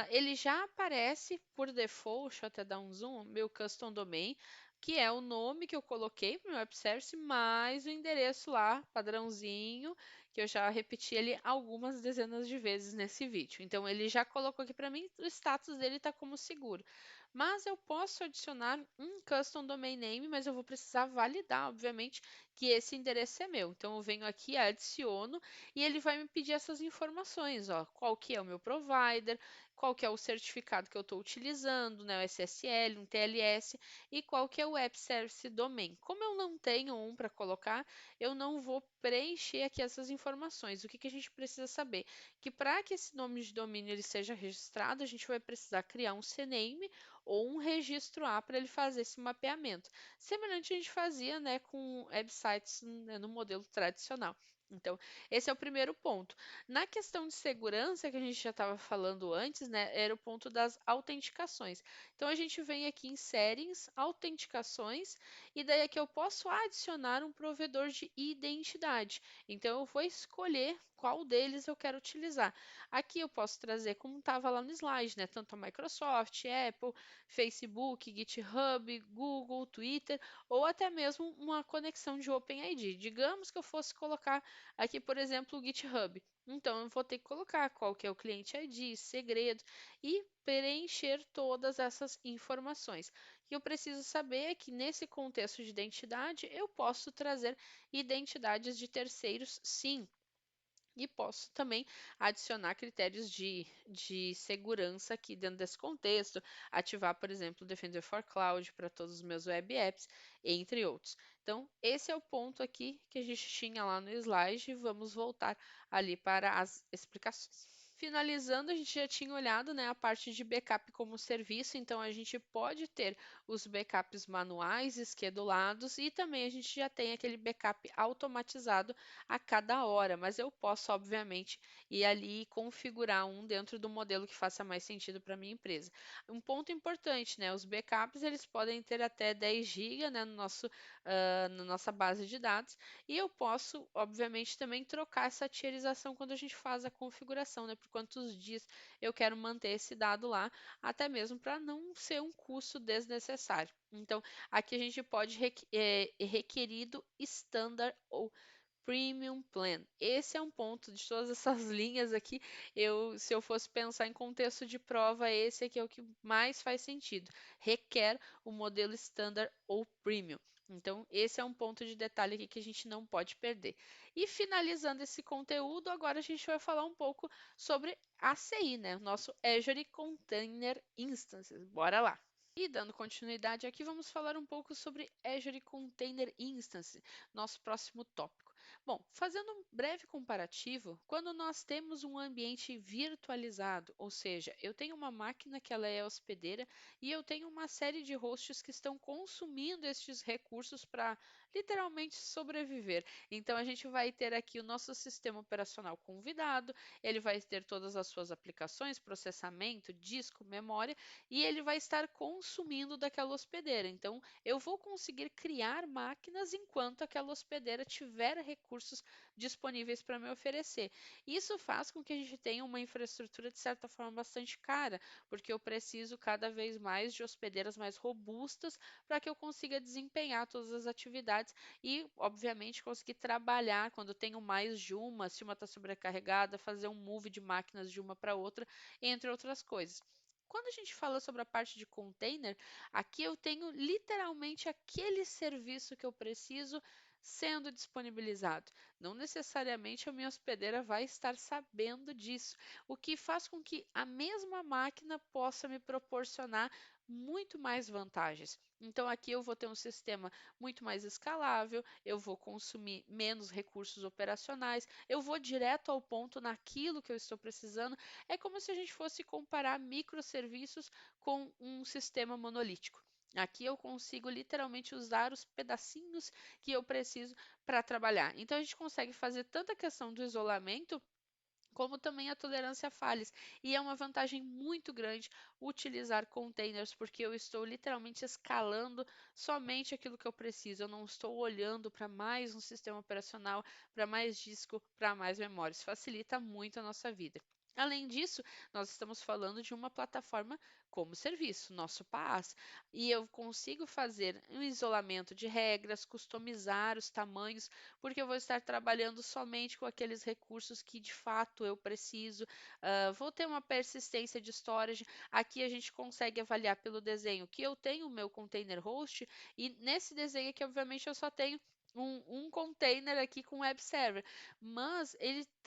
Ele já aparece por default, deixa eu até dar um zoom, meu custom domain, que é o nome que eu coloquei para o meu web service, mais o endereço lá, padrãozinho, que eu já repeti ele algumas dezenas de vezes nesse vídeo. Então, ele já colocou aqui para mim, o status dele está como seguro. Mas eu posso adicionar um custom domain name, mas eu vou precisar validar, obviamente, que esse endereço é meu. Então, eu venho aqui, adiciono, e ele vai me pedir essas informações, ó, qual que é o meu provider, qual que é o certificado que eu estou utilizando, né, o SSL, um TLS, e qual que é o App Service Domain. Como eu não tenho um para colocar, eu não vou preencher aqui essas informações. O que a gente precisa saber? Que para que esse nome de domínio ele seja registrado, a gente vai precisar criar um CNAME ou um registro A para ele fazer esse mapeamento. Semelhante a gente fazia, né, com websites, né, no modelo tradicional. Então, esse é o primeiro ponto. Na questão de segurança, que a gente já estava falando antes, né, era o ponto das autenticações. Então, a gente vem aqui em settings, autenticações, e daí aqui eu posso adicionar um provedor de identidade. Então, eu vou escolher qual deles eu quero utilizar. Aqui eu posso trazer, como estava lá no slide, né, tanto a Microsoft, Apple, Facebook, GitHub, Google, Twitter, ou até mesmo uma conexão de OpenID. Digamos que eu fosse colocar aqui, por exemplo, o GitHub. Então, eu vou ter que colocar qual que é o cliente ID, segredo e preencher todas essas informações. O que eu preciso saber é que nesse contexto de identidade, eu posso trazer identidades de terceiros, sim. E posso também adicionar critérios de segurança aqui dentro desse contexto, ativar, por exemplo, o Defender for Cloud para todos os meus web apps, entre outros. Então, esse é o ponto aqui que a gente tinha lá no slide e vamos voltar ali para as explicações. Finalizando, a gente já tinha olhado, né, a parte de backup como serviço, então a gente pode ter os backups manuais, esquedulados, e também a gente já tem aquele backup automatizado a cada hora, mas eu posso, obviamente, ir ali e configurar um dentro do modelo que faça mais sentido para a minha empresa. Um ponto importante, né, os backups eles podem ter até 10 GB, né, na nossa base de dados, e eu posso, obviamente, também trocar essa tierização quando a gente faz a configuração, né, por quantos dias eu quero manter esse dado lá, até mesmo para não ser um custo desnecessário. Então, aqui a gente pode requerido standard ou Premium Plan. Esse é um ponto de todas essas linhas aqui. Se eu fosse pensar em contexto de prova, esse aqui é o que mais faz sentido. Requer o modelo Standard ou Premium. Então, esse é um ponto de detalhe aqui que a gente não pode perder. E finalizando esse conteúdo, agora a gente vai falar um pouco sobre ACI, né? O nosso Azure Container Instances. Bora lá! E dando continuidade aqui, vamos falar um pouco sobre Azure Container Instance, nosso próximo tópico. Bom, fazendo um breve comparativo, quando nós temos um ambiente virtualizado, ou seja, eu tenho uma máquina que ela é hospedeira e eu tenho uma série de hosts que estão consumindo estes recursos para literalmente sobreviver. Então a gente vai ter aqui o nosso sistema operacional convidado, ele vai ter todas as suas aplicações, processamento, disco, memória e ele vai estar consumindo daquela hospedeira. Então, eu vou conseguir criar máquinas enquanto aquela hospedeira tiver recursos disponíveis para me oferecer. Isso faz com que a gente tenha uma infraestrutura de certa forma bastante cara, porque eu preciso cada vez mais de hospedeiras mais robustas para que eu consiga desempenhar todas as atividades e, obviamente, conseguir trabalhar quando tenho mais de uma, se uma está sobrecarregada, fazer um move de máquinas de uma para outra, entre outras coisas. Quando a gente fala sobre a parte de container, aqui eu tenho literalmente aquele serviço que eu preciso sendo disponibilizado. Não necessariamente a minha hospedeira vai estar sabendo disso, o que faz com que a mesma máquina possa me proporcionar muito mais vantagens. Então, aqui eu vou ter um sistema muito mais escalável, eu vou consumir menos recursos operacionais, eu vou direto ao ponto naquilo que eu estou precisando. É como se a gente fosse comparar microserviços com um sistema monolítico. Aqui eu consigo literalmente usar os pedacinhos que eu preciso para trabalhar. Então a gente consegue fazer tanta questão do isolamento como também a tolerância a falhas. E é uma vantagem muito grande utilizar containers, porque eu estou literalmente escalando somente aquilo que eu preciso. Eu não estou olhando para mais um sistema operacional, para mais disco, para mais memória. Isso facilita muito a nossa vida. Além disso, nós estamos falando de uma plataforma como serviço, nosso PaaS, e eu consigo fazer um isolamento de regras, customizar os tamanhos, porque eu vou estar trabalhando somente com aqueles recursos que de fato eu preciso. Vou ter uma persistência de storage. Aqui a gente consegue avaliar pelo desenho que eu tenho o meu container host, e nesse desenho aqui, obviamente, eu só tenho um container aqui com web server, mas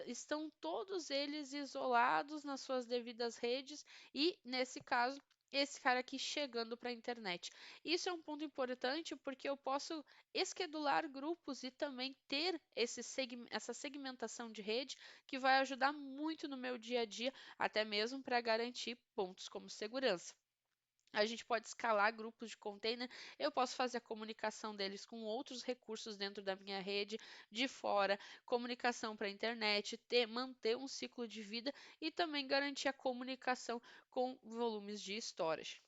estão todos eles isolados nas suas devidas redes e, nesse caso, esse cara aqui chegando para a internet. Isso é um ponto importante porque eu posso esquedular grupos e também ter essa segmentação de rede que vai ajudar muito no meu dia a dia, até mesmo para garantir pontos como segurança. A gente pode escalar grupos de container, eu posso fazer a comunicação deles com outros recursos dentro da minha rede, de fora, comunicação para a internet, manter um ciclo de vida e também garantir a comunicação com volumes de storage.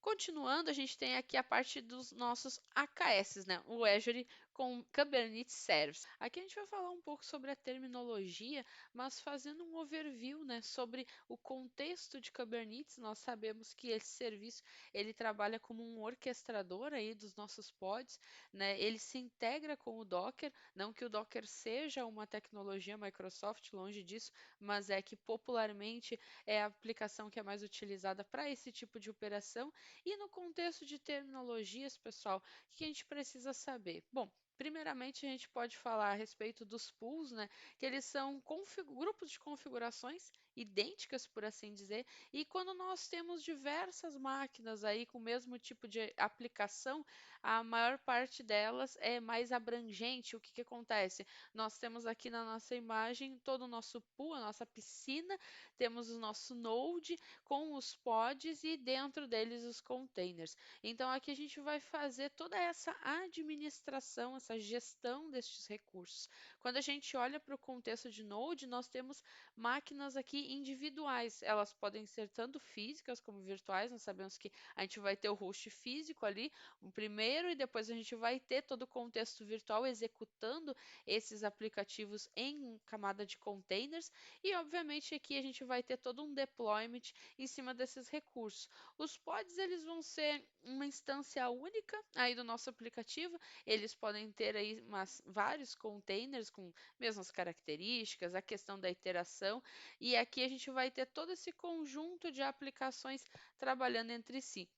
Continuando, a gente tem aqui a parte dos nossos AKS, né? O Azure com Kubernetes Service. Aqui a gente vai falar um pouco sobre a terminologia, mas fazendo um overview, né, sobre o contexto de Kubernetes. Nós sabemos que esse serviço ele trabalha como um orquestrador aí dos nossos pods, né? Ele se integra com o Docker, não que o Docker seja uma tecnologia Microsoft, longe disso, mas é que popularmente é a aplicação que é mais utilizada para esse tipo de operação. E no contexto de terminologias, pessoal, o que a gente precisa saber? Bom, primeiramente a gente pode falar a respeito dos pools, né? Que eles são grupos de configurações idênticas, por assim dizer, e quando nós temos diversas máquinas aí com o mesmo tipo de aplicação, a maior parte delas é mais abrangente. O que que acontece? Nós temos aqui na nossa imagem todo o nosso pool, a nossa piscina, temos o nosso node com os pods e dentro deles os containers. Então aqui a gente vai fazer toda essa administração, essa gestão destes recursos. Quando a gente olha para o contexto de Node, nós temos máquinas aqui individuais. Elas podem ser tanto físicas como virtuais. Nós sabemos que a gente vai ter o host físico ali, o primeiro, e depois a gente vai ter todo o contexto virtual executando esses aplicativos em camada de containers. E, obviamente, aqui a gente vai ter todo um deployment em cima desses recursos. Os pods, eles vão ser uma instância única aí do nosso aplicativo. Eles podem ter aí vários containers com mesmas características, a questão da iteração, e aqui a gente vai ter todo esse conjunto de aplicações trabalhando entre si.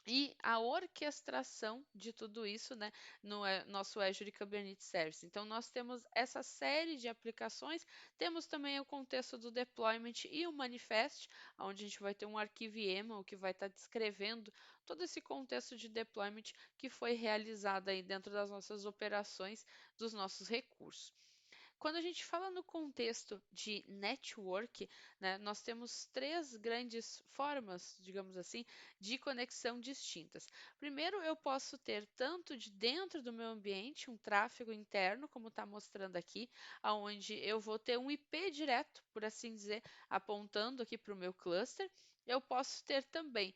E a orquestração de tudo isso, né, no nosso Azure Kubernetes Service. Então, nós temos essa série de aplicações, temos também o contexto do deployment e o manifest, onde a gente vai ter um arquivo YAML que vai estar descrevendo todo esse contexto de deployment que foi realizado aí dentro das nossas operações, dos nossos recursos. Quando a gente fala no contexto de network, né, nós temos três grandes formas, digamos assim, de conexão distintas. Primeiro, eu posso ter tanto de dentro do meu ambiente um tráfego interno, como está mostrando aqui, onde eu vou ter um IP direto, por assim dizer, apontando aqui para o meu cluster. Eu posso ter também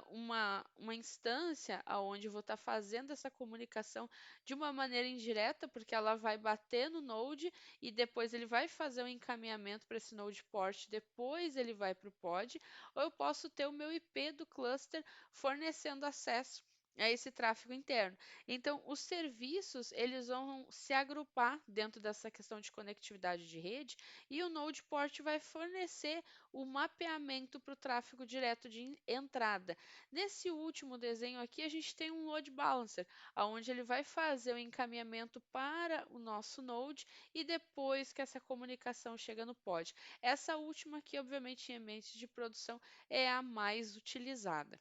uma instância onde eu vou estar fazendo essa comunicação de uma maneira indireta, porque ela vai bater no Node e depois ele vai fazer um encaminhamento para esse Node Port, depois ele vai para o pod, ou eu posso ter o meu IP do cluster fornecendo acesso a esse tráfego interno. Então, os serviços, eles vão se agrupar dentro dessa questão de conectividade de rede e o Node Port vai fornecer o mapeamento para o tráfego direto de entrada. Nesse último desenho aqui, a gente tem um load balancer, onde ele vai fazer o encaminhamento para o nosso Node e depois que essa comunicação chega no pod. Essa última aqui, obviamente, em ambiente de produção, é a mais utilizada.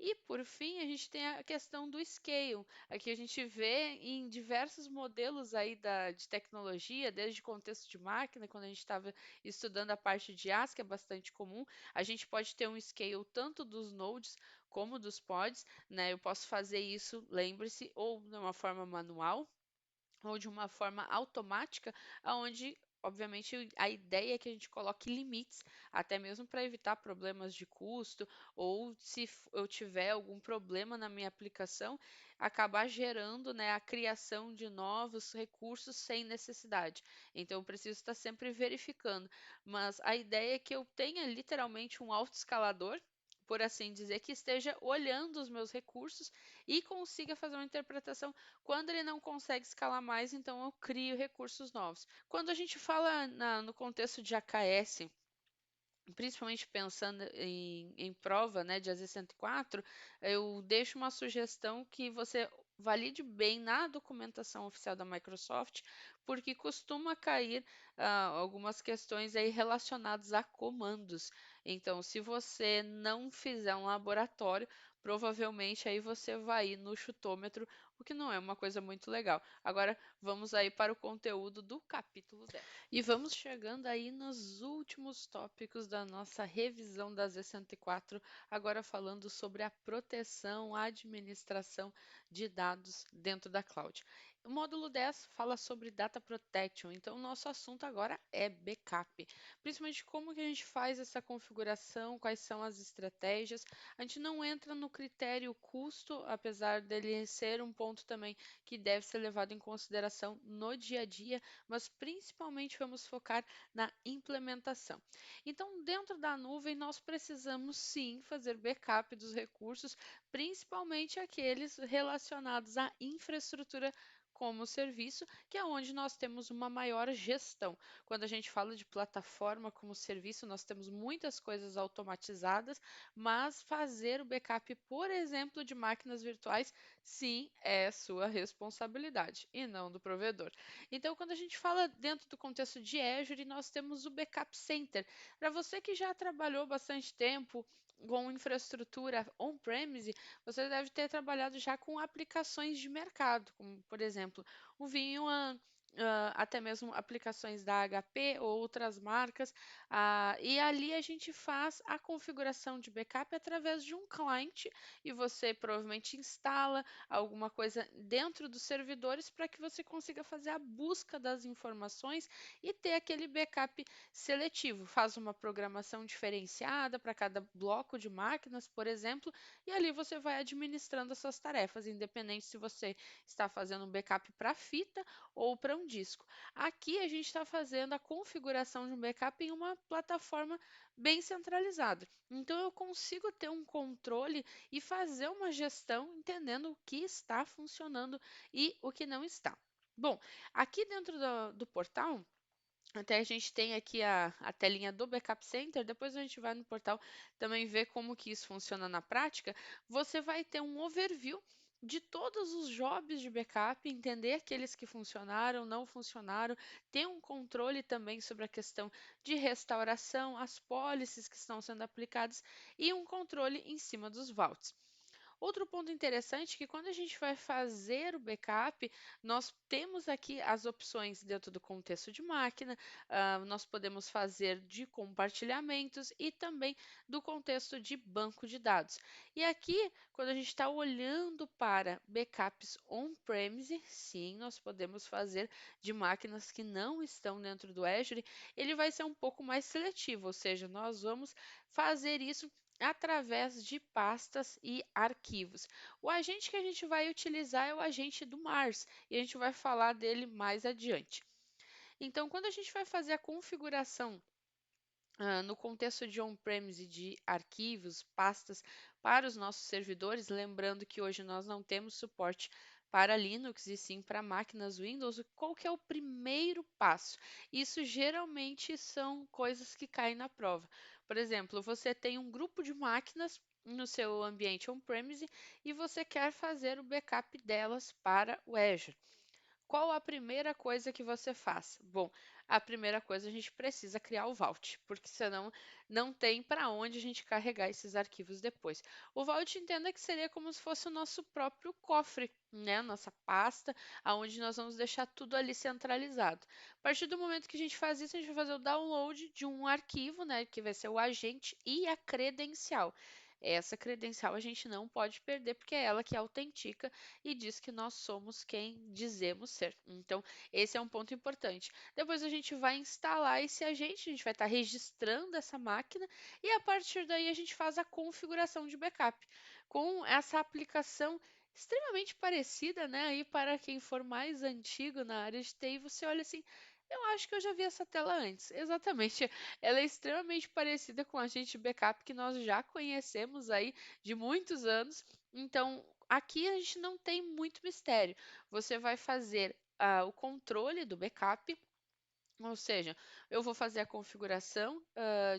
E por fim, a gente tem a questão do scale. Aqui a gente vê em diversos modelos aí de tecnologia, desde contexto de máquina, quando a gente estava estudando a parte de IaaS, que é bastante comum, a gente pode ter um scale tanto dos nodes como dos pods, né? Eu posso fazer isso, lembre-se, ou de uma forma manual, ou de uma forma automática, onde, obviamente, a ideia é que a gente coloque limites, até mesmo para evitar problemas de custo, ou se eu tiver algum problema na minha aplicação, acabar gerando, né, a criação de novos recursos sem necessidade. Então, eu preciso estar sempre verificando. Mas a ideia é que eu tenha literalmente um autoescalador, por assim dizer, que esteja olhando os meus recursos e consiga fazer uma interpretação. Quando ele não consegue escalar mais, então eu crio recursos novos. Quando a gente fala no contexto de AKS, principalmente pensando em prova, né, de AZ104, eu deixo uma sugestão que você valide bem na documentação oficial da Microsoft, porque costuma cair algumas questões aí relacionadas a comandos. Então, se você não fizer um laboratório, provavelmente aí você vai ir no chutômetro, o que não é uma coisa muito legal. Agora, vamos aí para o conteúdo do capítulo 10. E vamos chegando aí nos últimos tópicos da nossa revisão da Z104, agora falando sobre a proteção, a administração de dados dentro da cloud. O módulo 10 fala sobre Data Protection, então o nosso assunto agora é backup. Principalmente como que a gente faz essa configuração, quais são as estratégias. A gente não entra no critério custo, apesar dele ser um ponto também que deve ser levado em consideração no dia a dia, mas principalmente vamos focar na implementação. Então, dentro da nuvem, nós precisamos sim fazer backup dos recursos, principalmente aqueles relacionados à infraestrutura como serviço, que é onde nós temos uma maior gestão. Quando a gente fala de plataforma como serviço, nós temos muitas coisas automatizadas, mas fazer o backup, por exemplo, de máquinas virtuais, sim, é sua responsabilidade e não do provedor. Então, quando a gente fala dentro do contexto de Azure, nós temos o Backup Center. Para você que já trabalhou bastante tempo com infraestrutura on-premise, você deve ter trabalhado já com aplicações de mercado, como, por exemplo, o VMware, até mesmo aplicações da HP ou outras marcas, e ali a gente faz a configuração de backup através de um client e você provavelmente instala alguma coisa dentro dos servidores para que você consiga fazer a busca das informações e ter aquele backup seletivo. Faz uma programação diferenciada para cada bloco de máquinas, por exemplo, e ali você vai administrando as suas tarefas, independente se você está fazendo um backup para fita ou para um disco. Aqui a gente está fazendo a configuração de um backup em uma plataforma bem centralizada. Então eu consigo ter um controle e fazer uma gestão entendendo o que está funcionando e o que não está. Bom, aqui dentro do portal, até a gente tem aqui a telinha do Backup Center, depois a gente vai no portal também ver como que isso funciona na prática. Você vai ter um overview de todos os jobs de backup, entender aqueles que funcionaram, não funcionaram, ter um controle também sobre a questão de restauração, as policies que estão sendo aplicadas e um controle em cima dos vaults. Outro ponto interessante é que quando a gente vai fazer o backup, nós temos aqui as opções dentro do contexto de máquina, nós podemos fazer de compartilhamentos e também do contexto de banco de dados. E aqui, quando a gente está olhando para backups on-premise, sim, nós podemos fazer de máquinas que não estão dentro do Azure, ele vai ser um pouco mais seletivo, ou seja, nós vamos fazer isso através de pastas e arquivos. O agente que a gente vai utilizar é o agente do Mars e a gente vai falar dele mais adiante. Então, quando a gente vai fazer a configuração no contexto de on-premise de arquivos, pastas para os nossos servidores, lembrando que hoje nós não temos suporte para Linux e sim para máquinas Windows, qual que é o primeiro passo? Isso geralmente são coisas que caem na prova. Por exemplo, você tem um grupo de máquinas no seu ambiente on-premise e você quer fazer o backup delas para o Azure. Qual a primeira coisa que você faz? Bom, a primeira coisa a gente precisa criar o Vault, porque senão não tem para onde a gente carregar esses arquivos depois. O Vault entenda que seria como se fosse o nosso próprio cofre, né? Nossa pasta, aonde nós vamos deixar tudo ali centralizado. A partir do momento que a gente faz isso, a gente vai fazer o download de um arquivo, né? Que vai ser o agente e a credencial. Essa credencial a gente não pode perder, porque é ela que autentica e diz que nós somos quem dizemos ser. Então, esse é um ponto importante. Depois a gente vai instalar esse agente, a gente vai estar registrando essa máquina e a partir daí a gente faz a configuração de backup. Com essa aplicação extremamente parecida, né? Aí para quem for mais antigo na área de TI, você olha assim, eu acho que eu já vi essa tela antes. Exatamente. Ela é extremamente parecida com a agente backup que nós já conhecemos aí de muitos anos. Então, aqui a gente não tem muito mistério. Você vai fazer o controle do backup, ou seja, eu vou fazer a configuração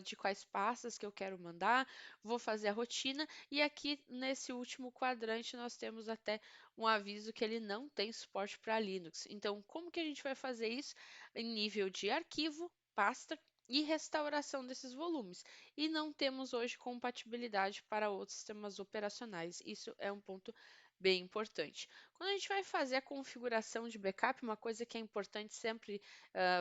de quais pastas que eu quero mandar, vou fazer a rotina e aqui nesse último quadrante nós temos até um aviso que ele não tem suporte para Linux. Então, como que a gente vai fazer isso? Em nível de arquivo, pasta e restauração desses volumes. E não temos hoje compatibilidade para outros sistemas operacionais. Isso é um ponto bem importante. Quando a gente vai fazer a configuração de backup, uma coisa que é importante sempre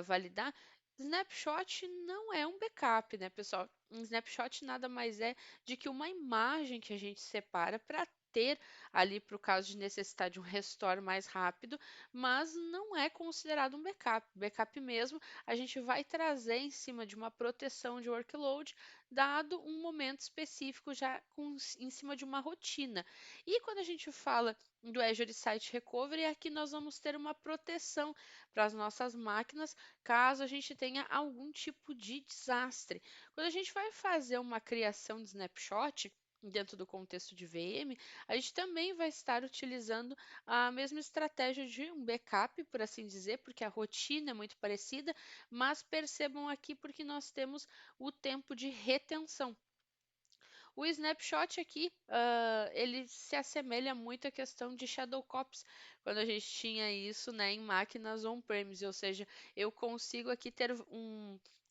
validar. Snapshot não é um backup, né, pessoal? Um snapshot nada mais é de que uma imagem que a gente separa para ter ali para o caso de necessitar de um restore mais rápido, mas não é considerado um backup. Backup mesmo, a gente vai trazer em cima de uma proteção de workload, dado um momento específico já em cima de uma rotina. E quando a gente fala do Azure Site Recovery, aqui nós vamos ter uma proteção para as nossas máquinas, caso a gente tenha algum tipo de desastre. Quando a gente vai fazer uma criação de snapshot, dentro do contexto de VM, a gente também vai estar utilizando a mesma estratégia de um backup, por assim dizer, porque a rotina é muito parecida, mas percebam aqui porque nós temos o tempo de retenção. O snapshot aqui, ele se assemelha muito à questão de shadow copies, quando a gente tinha isso, né, em máquinas on-premise, ou seja, eu consigo aqui ter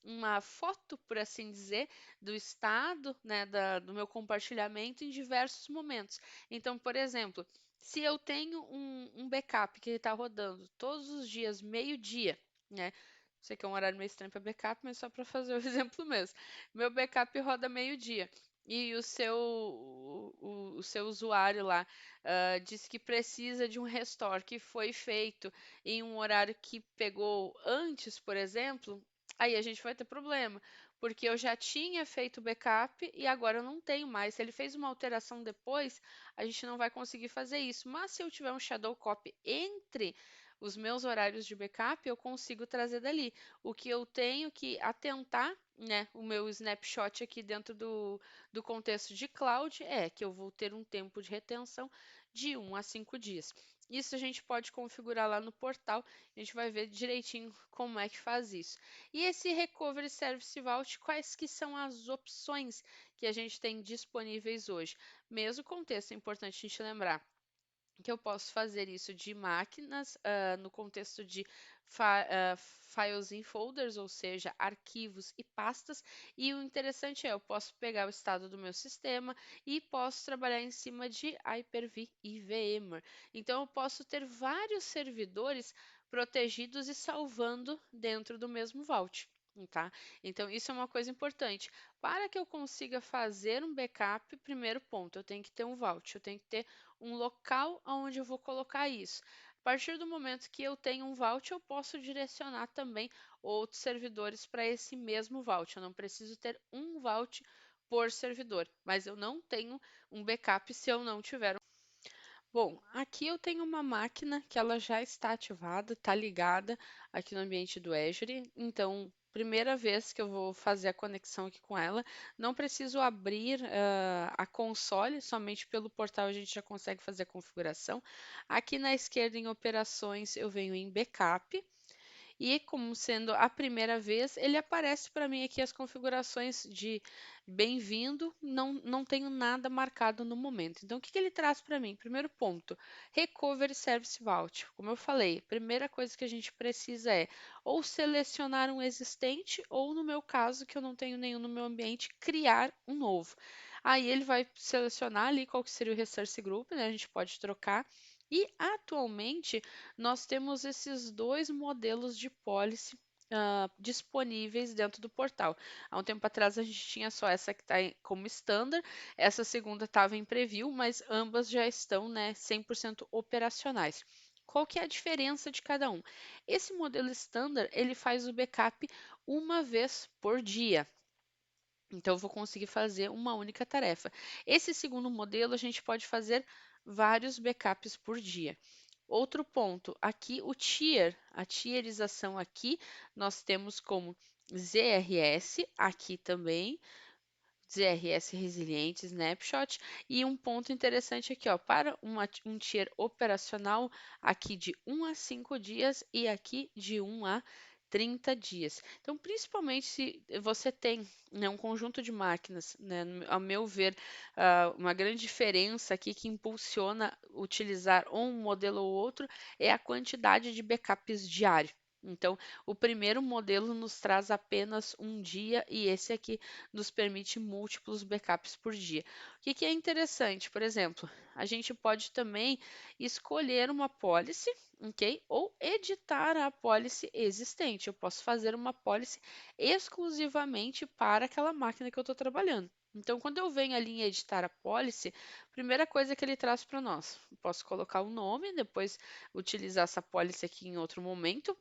uma foto, por assim dizer, do estado, né, do meu compartilhamento em diversos momentos. Então, por exemplo, se eu tenho um backup que está rodando todos os dias, meio-dia, né? Sei que é um horário meio estranho para backup, mas só para fazer o exemplo mesmo. Meu backup roda meio-dia. E o seu usuário lá disse que precisa de um restore que foi feito em um horário que pegou antes, por exemplo, aí a gente vai ter problema, porque eu já tinha feito o backup e agora eu não tenho mais. Se ele fez uma alteração depois, a gente não vai conseguir fazer isso. Mas se eu tiver um shadow copy entre os meus horários de backup, eu consigo trazer dali. O que eu tenho que atentar, né, o meu snapshot aqui dentro do contexto de cloud é que eu vou ter um tempo de retenção de 1 a 5 dias. Isso a gente pode configurar lá no portal, a gente vai ver direitinho como é que faz isso. E esse Recovery Service Vault, quais que são as opções que a gente tem disponíveis hoje? Mesmo contexto, é importante a gente lembrar que eu posso fazer isso de máquinas, no contexto de files em folders, ou seja, arquivos e pastas. E o interessante é, eu posso pegar o estado do meu sistema e posso trabalhar em cima de Hyper-V e VMware. Então, eu posso ter vários servidores protegidos e salvando dentro do mesmo vault. Tá? Então, isso é uma coisa importante. Para que eu consiga fazer um backup, primeiro ponto, eu tenho que ter um vault, eu tenho que ter um local onde eu vou colocar isso. A partir do momento que eu tenho um vault, eu posso direcionar também outros servidores para esse mesmo vault. Eu não preciso ter um vault por servidor, mas eu não tenho um backup se eu não tiver. Bom, aqui eu tenho uma máquina que ela já está ativada, está ligada aqui no ambiente do Azure. Então, primeira vez que eu vou fazer a conexão aqui com ela, não preciso abrir a console, somente pelo portal a gente já consegue fazer a configuração. Aqui na esquerda em operações eu venho em backup. E como sendo a primeira vez, ele aparece para mim aqui as configurações de bem-vindo, não tenho nada marcado no momento. Então, o que ele traz para mim? Primeiro ponto, Recovery Service Vault. Como eu falei, a primeira coisa que a gente precisa é ou selecionar um existente, ou no meu caso, que eu não tenho nenhum no meu ambiente, criar um novo. Aí ele vai selecionar ali qual que seria o Resource Group, né? A gente pode trocar. E atualmente nós temos esses dois modelos de policy disponíveis dentro do portal. Há um tempo atrás a gente tinha só essa que está como standard, essa segunda estava em preview, mas ambas já estão, né, 100% operacionais. Qual que é a diferença de cada um? Esse modelo standard, ele faz o backup uma vez por dia. Então, eu vou conseguir fazer uma única tarefa. Esse segundo modelo, a gente pode fazer vários backups por dia. Outro ponto, aqui o tier, a tierização aqui, nós temos como ZRS, aqui também, ZRS Resiliente Snapshot, e um ponto interessante aqui, ó, para um tier operacional, aqui de 1 a 5 dias e aqui de 1 a 30 dias. Então, principalmente se você tem, né, um conjunto de máquinas, né, ao meu ver, uma grande diferença aqui que impulsiona utilizar um modelo ou outro é a quantidade de backups diário. Então, o primeiro modelo nos traz apenas um dia e esse aqui nos permite múltiplos backups por dia. O que é interessante? Por exemplo, a gente pode também escolher uma policy, ok? Ou editar a policy existente. Eu posso fazer uma policy exclusivamente para aquela máquina que eu estou trabalhando. Então, quando eu venho ali em editar a policy, a primeira coisa que ele traz para nós, eu posso colocar o nome, depois utilizar essa policy aqui em outro momento.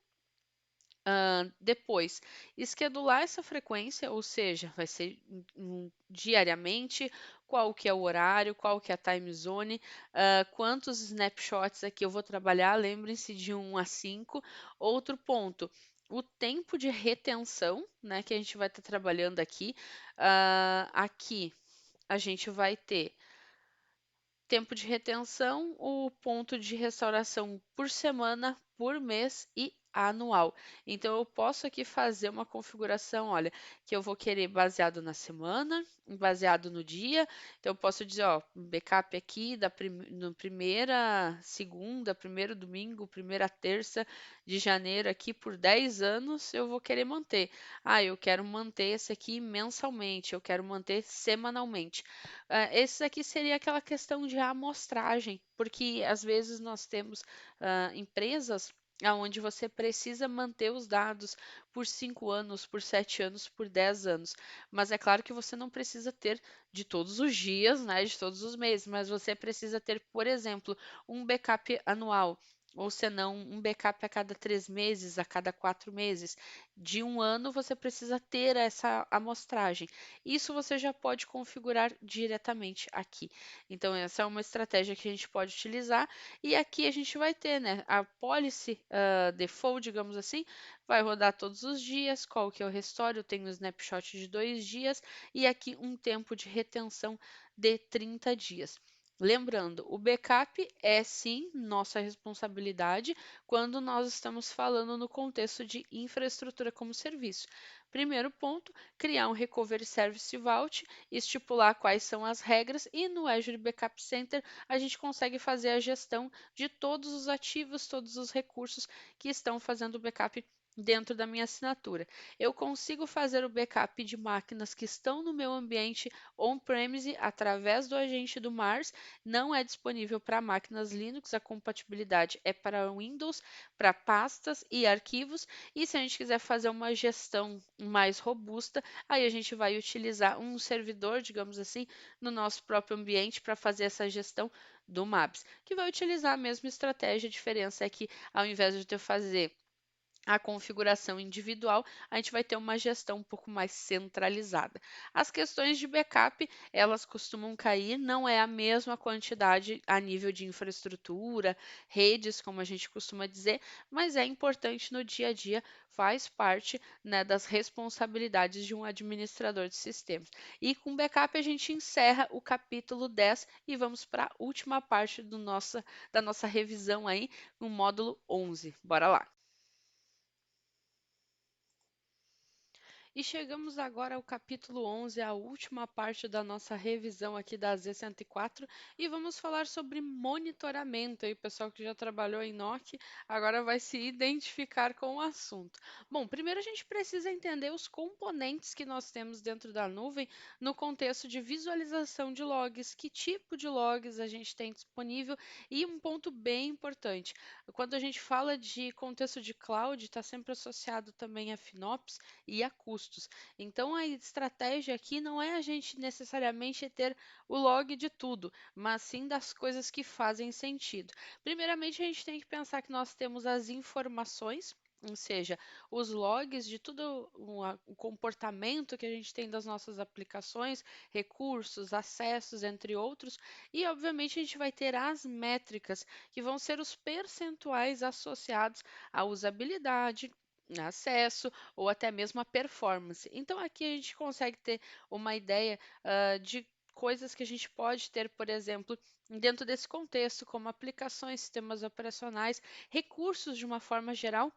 Depois, esquedular essa frequência, ou seja, vai ser diariamente, qual que é o horário, qual que é a time zone, quantos snapshots aqui eu vou trabalhar, lembrem-se de 1 a 5. Outro ponto, o tempo de retenção, né, que a gente vai estar trabalhando aqui. Aqui a gente vai ter tempo de retenção, o ponto de restauração por semana, por mês e anual. Então, eu posso aqui fazer uma configuração, olha, que eu vou querer baseado na semana, baseado no dia. Então, eu posso dizer, ó, um backup aqui no primeira segunda, primeiro domingo, primeira terça de janeiro aqui por 10 anos, eu vou querer manter. Ah, eu quero manter esse aqui mensalmente, eu quero manter semanalmente. Esse aqui seria aquela questão de amostragem, porque às vezes nós temos empresas onde você precisa manter os dados por 5 anos, por 7 anos, por 10 anos. Mas é claro que você não precisa ter de todos os dias, né, de todos os meses, mas você precisa ter, por exemplo, um backup anual. Ou senão, um backup a cada 3 meses, a cada 4 meses. De um ano, você precisa ter essa amostragem. Isso você já pode configurar diretamente aqui. Então, essa é uma estratégia que a gente pode utilizar. E aqui a gente vai ter, né, a policy default, digamos assim, vai rodar todos os dias. Qual que é o restore? Eu tenho um snapshot de 2 dias e aqui um tempo de retenção de 30 dias. Lembrando, o backup é sim nossa responsabilidade quando nós estamos falando no contexto de infraestrutura como serviço. Primeiro ponto, criar um Recovery Service Vault, estipular quais são as regras e no Azure Backup Center a gente consegue fazer a gestão de todos os ativos, todos os recursos que estão fazendo o backup dentro da minha assinatura. Eu consigo fazer o backup de máquinas que estão no meu ambiente on-premise através do agente do Mars. Não é disponível para máquinas Linux, a compatibilidade é para Windows, para pastas e arquivos. E se a gente quiser fazer uma gestão mais robusta, aí a gente vai utilizar um servidor, digamos assim, no nosso próprio ambiente para fazer essa gestão do Maps, que vai utilizar a mesma estratégia. A diferença é que ao invés de eu fazer a configuração individual, a gente vai ter uma gestão um pouco mais centralizada. As questões de backup, elas costumam cair, não é a mesma quantidade a nível de infraestrutura, redes, como a gente costuma dizer, mas é importante no dia a dia, faz parte, né, das responsabilidades de um administrador de sistemas. E com backup a gente encerra o capítulo 10 e vamos para a última parte da nossa revisão aí, no módulo 11. Bora lá! E chegamos agora ao capítulo 11, a última parte da nossa revisão aqui da Z104, e vamos falar sobre monitoramento. Aí, o pessoal que já trabalhou em NOC agora vai se identificar com o assunto. Bom, primeiro a gente precisa entender os componentes que nós temos dentro da nuvem no contexto de visualização de logs, que tipo de logs a gente tem disponível e um ponto bem importante. Quando a gente fala de contexto de cloud, está sempre associado também a FinOps e a custos. Então, a estratégia aqui não é a gente necessariamente ter o log de tudo, mas sim das coisas que fazem sentido. Primeiramente, a gente tem que pensar que nós temos as informações, ou seja, os logs de todo o comportamento que a gente tem das nossas aplicações, recursos, acessos, entre outros, e obviamente a gente vai ter as métricas, que vão ser os percentuais associados à usabilidade, acesso ou até mesmo a performance. Então, aqui a gente consegue ter uma ideia de coisas que a gente pode ter, por exemplo, dentro desse contexto, como aplicações, sistemas operacionais, recursos de uma forma geral.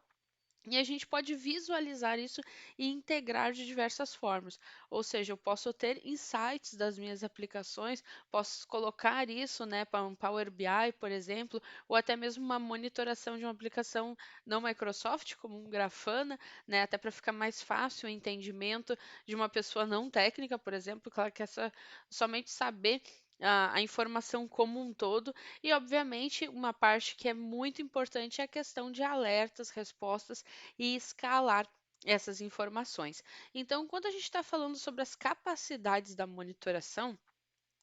E a gente pode visualizar isso e integrar de diversas formas. Ou seja, eu posso ter insights das minhas aplicações, posso colocar isso, né, para um Power BI, por exemplo, ou até mesmo uma monitoração de uma aplicação não Microsoft, como um Grafana, né, até para ficar mais fácil o entendimento de uma pessoa não técnica, por exemplo, que ela quer somente saber a informação como um todo. E, obviamente, uma parte que é muito importante é a questão de alertas, respostas e escalar essas informações. Então, quando a gente está falando sobre as capacidades da monitoração,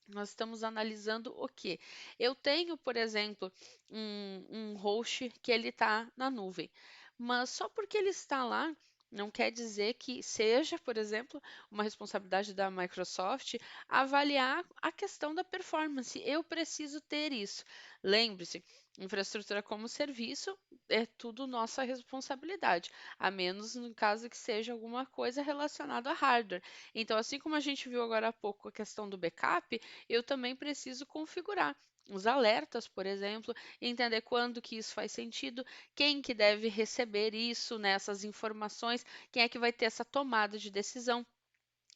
nós estamos analisando o que? Eu tenho, por exemplo, um host que ele está na nuvem, mas só porque ele está lá, não quer dizer que seja, por exemplo, uma responsabilidade da Microsoft avaliar a questão da performance. Eu preciso ter isso. Lembre-se, infraestrutura como serviço é tudo nossa responsabilidade, a menos no caso que seja alguma coisa relacionada a hardware. Então, assim como a gente viu agora há pouco a questão do backup, eu também preciso configurar os alertas, por exemplo, entender quando que isso faz sentido, quem que deve receber isso, né, essas informações, quem é que vai ter essa tomada de decisão.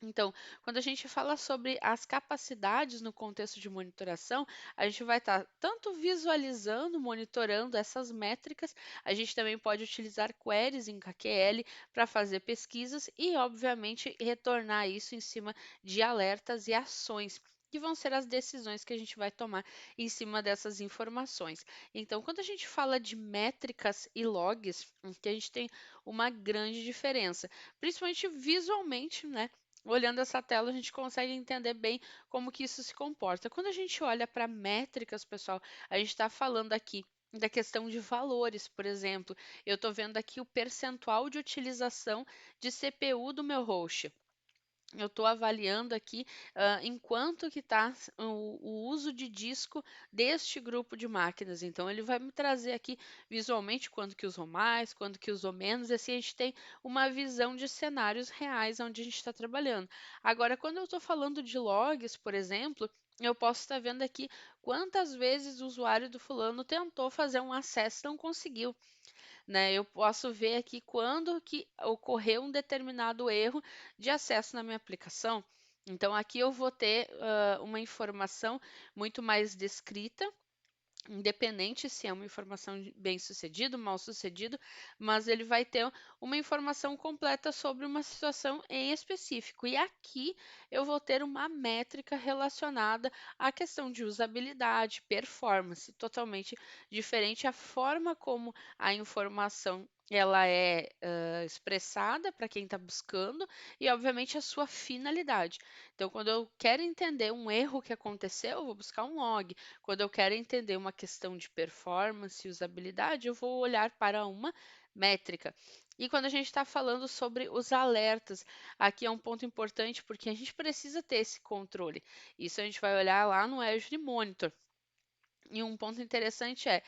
Então, quando a gente fala sobre as capacidades no contexto de monitoração, a gente vai estar tanto visualizando, monitorando essas métricas, a gente também pode utilizar queries em KQL para fazer pesquisas e, obviamente, retornar isso em cima de alertas e ações. Que vão ser as decisões que a gente vai tomar em cima dessas informações. Então, quando a gente fala de métricas e logs, que a gente tem uma grande diferença, principalmente visualmente, né? Olhando essa tela, a gente consegue entender bem como que isso se comporta. Quando a gente olha para métricas, pessoal, a gente está falando aqui da questão de valores, por exemplo. Eu estou vendo aqui o percentual de utilização de CPU do meu host. Eu estou avaliando aqui em quanto que está o uso de disco deste grupo de máquinas. Então, ele vai me trazer aqui visualmente quando que usou mais, quando que usou menos, e assim a gente tem uma visão de cenários reais onde a gente está trabalhando. Agora, quando eu estou falando de logs, por exemplo, eu posso estar vendo aqui quantas vezes o usuário do fulano tentou fazer um acesso e não conseguiu, né? Eu posso ver aqui quando que ocorreu um determinado erro de acesso na minha aplicação. Então, aqui eu vou ter uma informação muito mais descrita, independente se é uma informação bem sucedida, mal sucedido, mas ele vai ter uma informação completa sobre uma situação em específico. E aqui eu vou ter uma métrica relacionada à questão de usabilidade, performance, totalmente diferente a forma como a informação ela é expressada para quem está buscando e, obviamente, a sua finalidade. Então, quando eu quero entender um erro que aconteceu, eu vou buscar um log. Quando eu quero entender uma questão de performance e usabilidade, eu vou olhar para uma métrica. E quando a gente está falando sobre os alertas, aqui é um ponto importante porque a gente precisa ter esse controle. Isso a gente vai olhar lá no Azure Monitor. E um ponto interessante é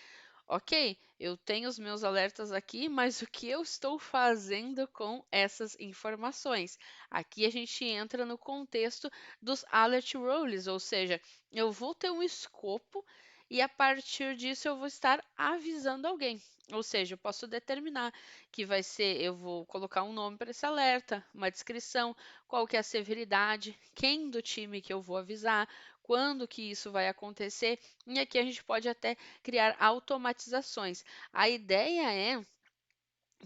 ok, eu tenho os meus alertas aqui, mas o que eu estou fazendo com essas informações? Aqui a gente entra no contexto dos alert rules, ou seja, eu vou ter um escopo e a partir disso eu vou estar avisando alguém. Ou seja, eu posso determinar que vai ser, eu vou colocar um nome para esse alerta, uma descrição, qual que é a severidade, quem do time que eu vou avisar, quando que isso vai acontecer, e aqui a gente pode até criar automatizações. A ideia é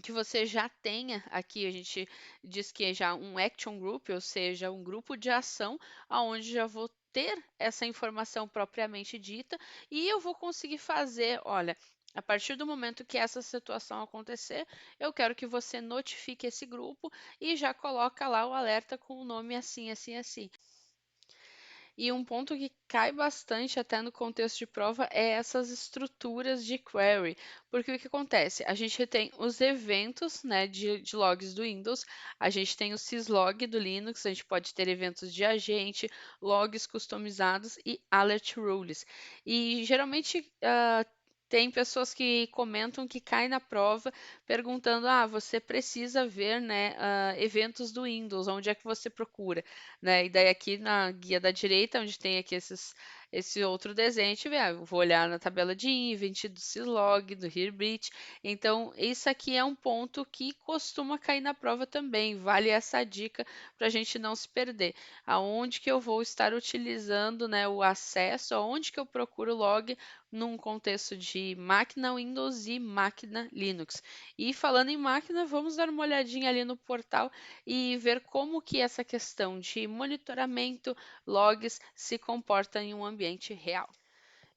que você já tenha aqui, a gente diz que é já um action group, ou seja, um grupo de ação, aonde já vou ter essa informação propriamente dita e eu vou conseguir fazer, olha, a partir do momento que essa situação acontecer, eu quero que você notifique esse grupo e já coloca lá o alerta com o nome assim, assim, assim. E um ponto que cai bastante até no contexto de prova é essas estruturas de query, porque o que acontece? A gente tem os eventos, né, de logs do Windows, a gente tem o syslog do Linux, a gente pode ter eventos de agente, logs customizados e alert rules. E geralmente tem pessoas que comentam que cai na prova perguntando: ah, você precisa ver, né, eventos do Windows, onde é que você procura? Né? E daí aqui na guia da direita, onde tem aqui esse outro desenho, a gente vê, eu vou olhar na tabela de Invent, do Syslog, do Herbit. Então, isso aqui é um ponto que costuma cair na prova também. Vale essa dica para a gente não se perder. Aonde que eu vou estar utilizando, né, o acesso, aonde que eu procuro log num contexto de máquina Windows e máquina Linux. E falando em máquina, vamos dar uma olhadinha ali no portal e ver como que essa questão de monitoramento, logs, se comporta em um ambiente real.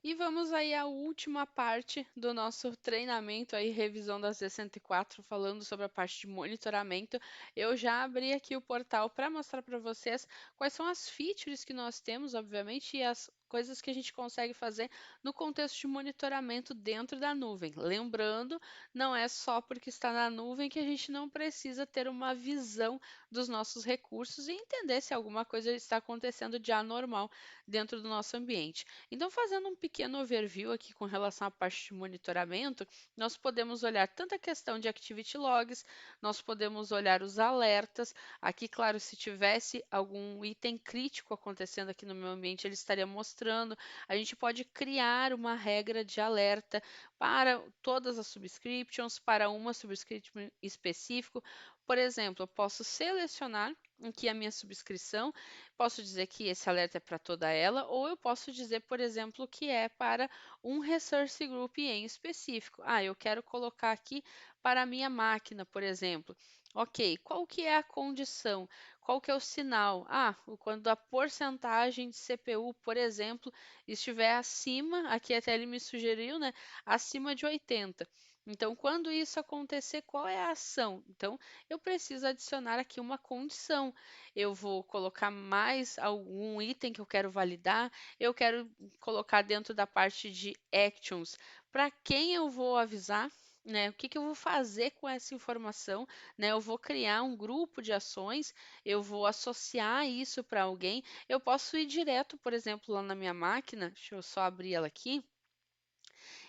E vamos aí à última parte do nosso treinamento aí, revisão da Z104, falando sobre a parte de monitoramento. Eu já abri aqui o portal para mostrar para vocês quais são as features que nós temos, obviamente, e as coisas que a gente consegue fazer no contexto de monitoramento dentro da nuvem. Lembrando, não é só porque está na nuvem que a gente não precisa ter uma visão dos nossos recursos e entender se alguma coisa está acontecendo de anormal dentro do nosso ambiente. Então, fazendo um pequeno overview aqui com relação à parte de monitoramento, nós podemos olhar tanto a questão de activity logs, nós podemos olhar os alertas. Aqui, claro, se tivesse algum item crítico acontecendo aqui no meu ambiente, ele estaria mostrando. A gente pode criar uma regra de alerta para todas as subscriptions, para uma subscription específico. Por exemplo, eu posso selecionar aqui a minha subscrição, posso dizer que esse alerta é para toda ela, ou eu posso dizer, por exemplo, que é para um resource group em específico. Ah, eu quero colocar aqui para a minha máquina, por exemplo. Ok, qual que é a condição? Qual que é o sinal? Ah, quando a porcentagem de CPU, por exemplo, estiver acima, aqui até ele me sugeriu, né, acima de 80. Então, quando isso acontecer, qual é a ação? Então, eu preciso adicionar aqui uma condição. Eu vou colocar mais algum item que eu quero validar, eu quero colocar dentro da parte de actions para quem eu vou avisar. Né, o que, que eu vou fazer com essa informação? Né, eu vou criar um grupo de ações, eu vou associar isso para alguém. Eu posso ir direto, por exemplo, lá na minha máquina, deixa eu só abrir ela aqui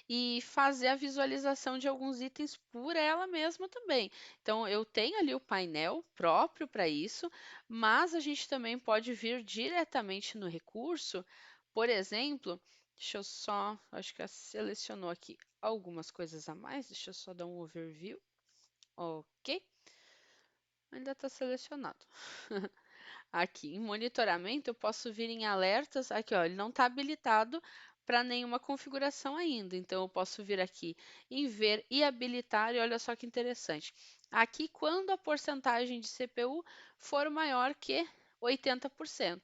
e fazer a visualização de alguns itens por ela mesma também. Então, eu tenho ali o painel próprio para isso, mas a gente também pode vir diretamente no recurso, por exemplo, deixa eu só, acho que ela selecionou aqui algumas coisas a mais, deixa eu só dar um overview. Ok, ainda está selecionado. Aqui em monitoramento, eu posso vir em alertas. Aqui, ó, ele não está habilitado para nenhuma configuração ainda. Então, eu posso vir aqui em ver e habilitar. E olha só que interessante. Aqui, quando a porcentagem de CPU for maior que 80%.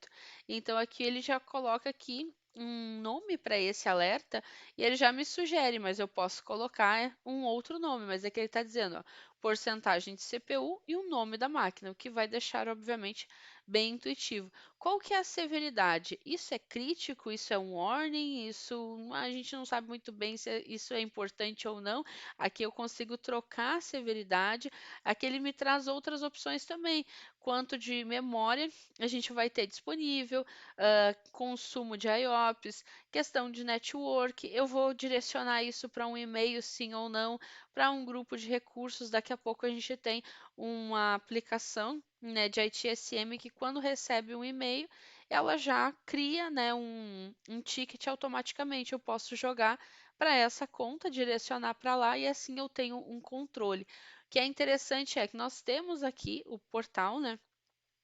Então, aqui ele já coloca aqui um nome para esse alerta e ele já me sugere, mas eu posso colocar um outro nome, mas é que ele está dizendo, ó, porcentagem de CPU e o nome da máquina, o que vai deixar, obviamente, bem intuitivo. Qual que é a severidade? Isso é crítico? Isso é um warning? Isso a gente não sabe muito bem se isso é importante ou não. Aqui eu consigo trocar a severidade. Aqui ele me traz outras opções também. Quanto de memória a gente vai ter disponível, consumo de IOPS, questão de network. Eu vou direcionar isso para um e-mail, sim ou não, para um grupo de recursos. Daqui a pouco a gente tem uma aplicação, né, de ITSM que quando recebe um e-mail, ela já cria, né, um ticket automaticamente. Eu posso jogar para essa conta, direcionar para lá e assim eu tenho um controle. O que é interessante é que nós temos aqui o portal, né,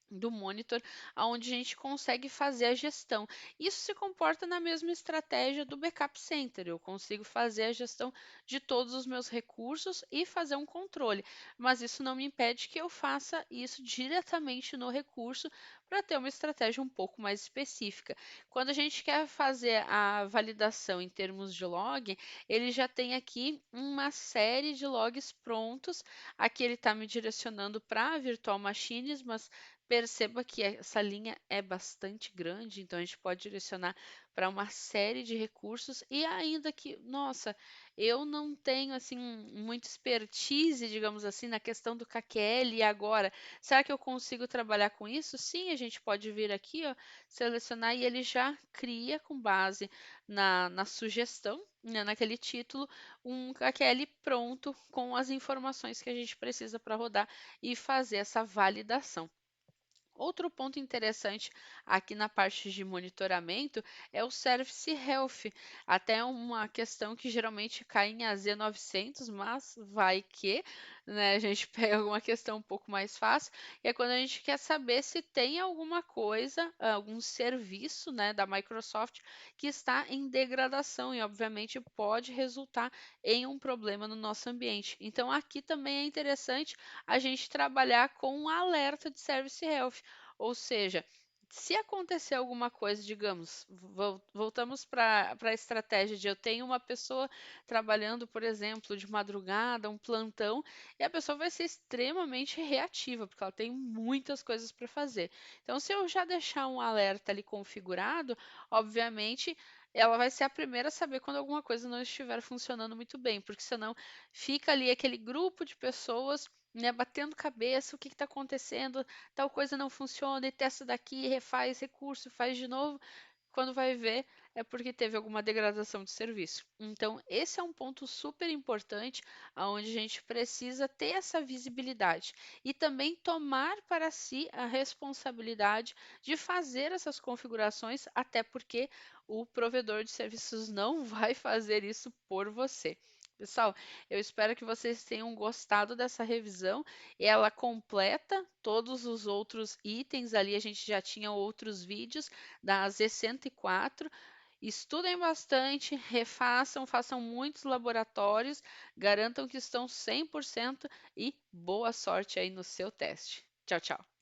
do monitor, onde a gente consegue fazer a gestão. Isso se comporta na mesma estratégia do backup center. Eu consigo fazer a gestão de todos os meus recursos e fazer um controle, mas isso não me impede que eu faça isso diretamente no recurso para ter uma estratégia um pouco mais específica. Quando a gente quer fazer a validação em termos de log, ele já tem aqui uma série de logs prontos. Aqui ele está me direcionando para virtual machines, mas perceba que essa linha é bastante grande, então a gente pode direcionar para uma série de recursos e ainda que, nossa, eu não tenho assim muita expertise, digamos assim, na questão do KQL e agora, será que eu consigo trabalhar com isso? Sim, a gente pode vir aqui, ó, selecionar e ele já cria com base na sugestão, né, naquele título, um KQL pronto com as informações que a gente precisa para rodar e fazer essa validação. Outro ponto interessante aqui na parte de monitoramento é o Service Health. Até uma questão que geralmente cai em AZ900, mas vai que, né, a gente pega alguma questão um pouco mais fácil, e é quando a gente quer saber se tem alguma coisa, algum serviço, né, da Microsoft que está em degradação e, obviamente, pode resultar em um problema no nosso ambiente. Então, aqui também é interessante a gente trabalhar com um alerta de Service Health. Ou seja, se acontecer alguma coisa, digamos, voltamos para a estratégia de eu tenho uma pessoa trabalhando, por exemplo, de madrugada, um plantão, e a pessoa vai ser extremamente reativa, porque ela tem muitas coisas para fazer. Então, se eu já deixar um alerta ali configurado, obviamente ela vai ser a primeira a saber quando alguma coisa não estiver funcionando muito bem, porque senão fica ali aquele grupo de pessoas, né, batendo cabeça, o que está acontecendo, tal coisa não funciona, e testa daqui, refaz recurso, faz de novo. quando vai ver é porque teve alguma degradação de serviço. Então, esse é um ponto super importante, onde a gente precisa ter essa visibilidade e também tomar para si a responsabilidade de fazer essas configurações, até porque o provedor de serviços não vai fazer isso por você. Pessoal, eu espero que vocês tenham gostado dessa revisão. Ela completa todos os outros itens ali. A gente já tinha outros vídeos da Z104. Estudem bastante, refaçam, façam muitos laboratórios, garantam que estão 100% e boa sorte aí no seu teste. Tchau, tchau.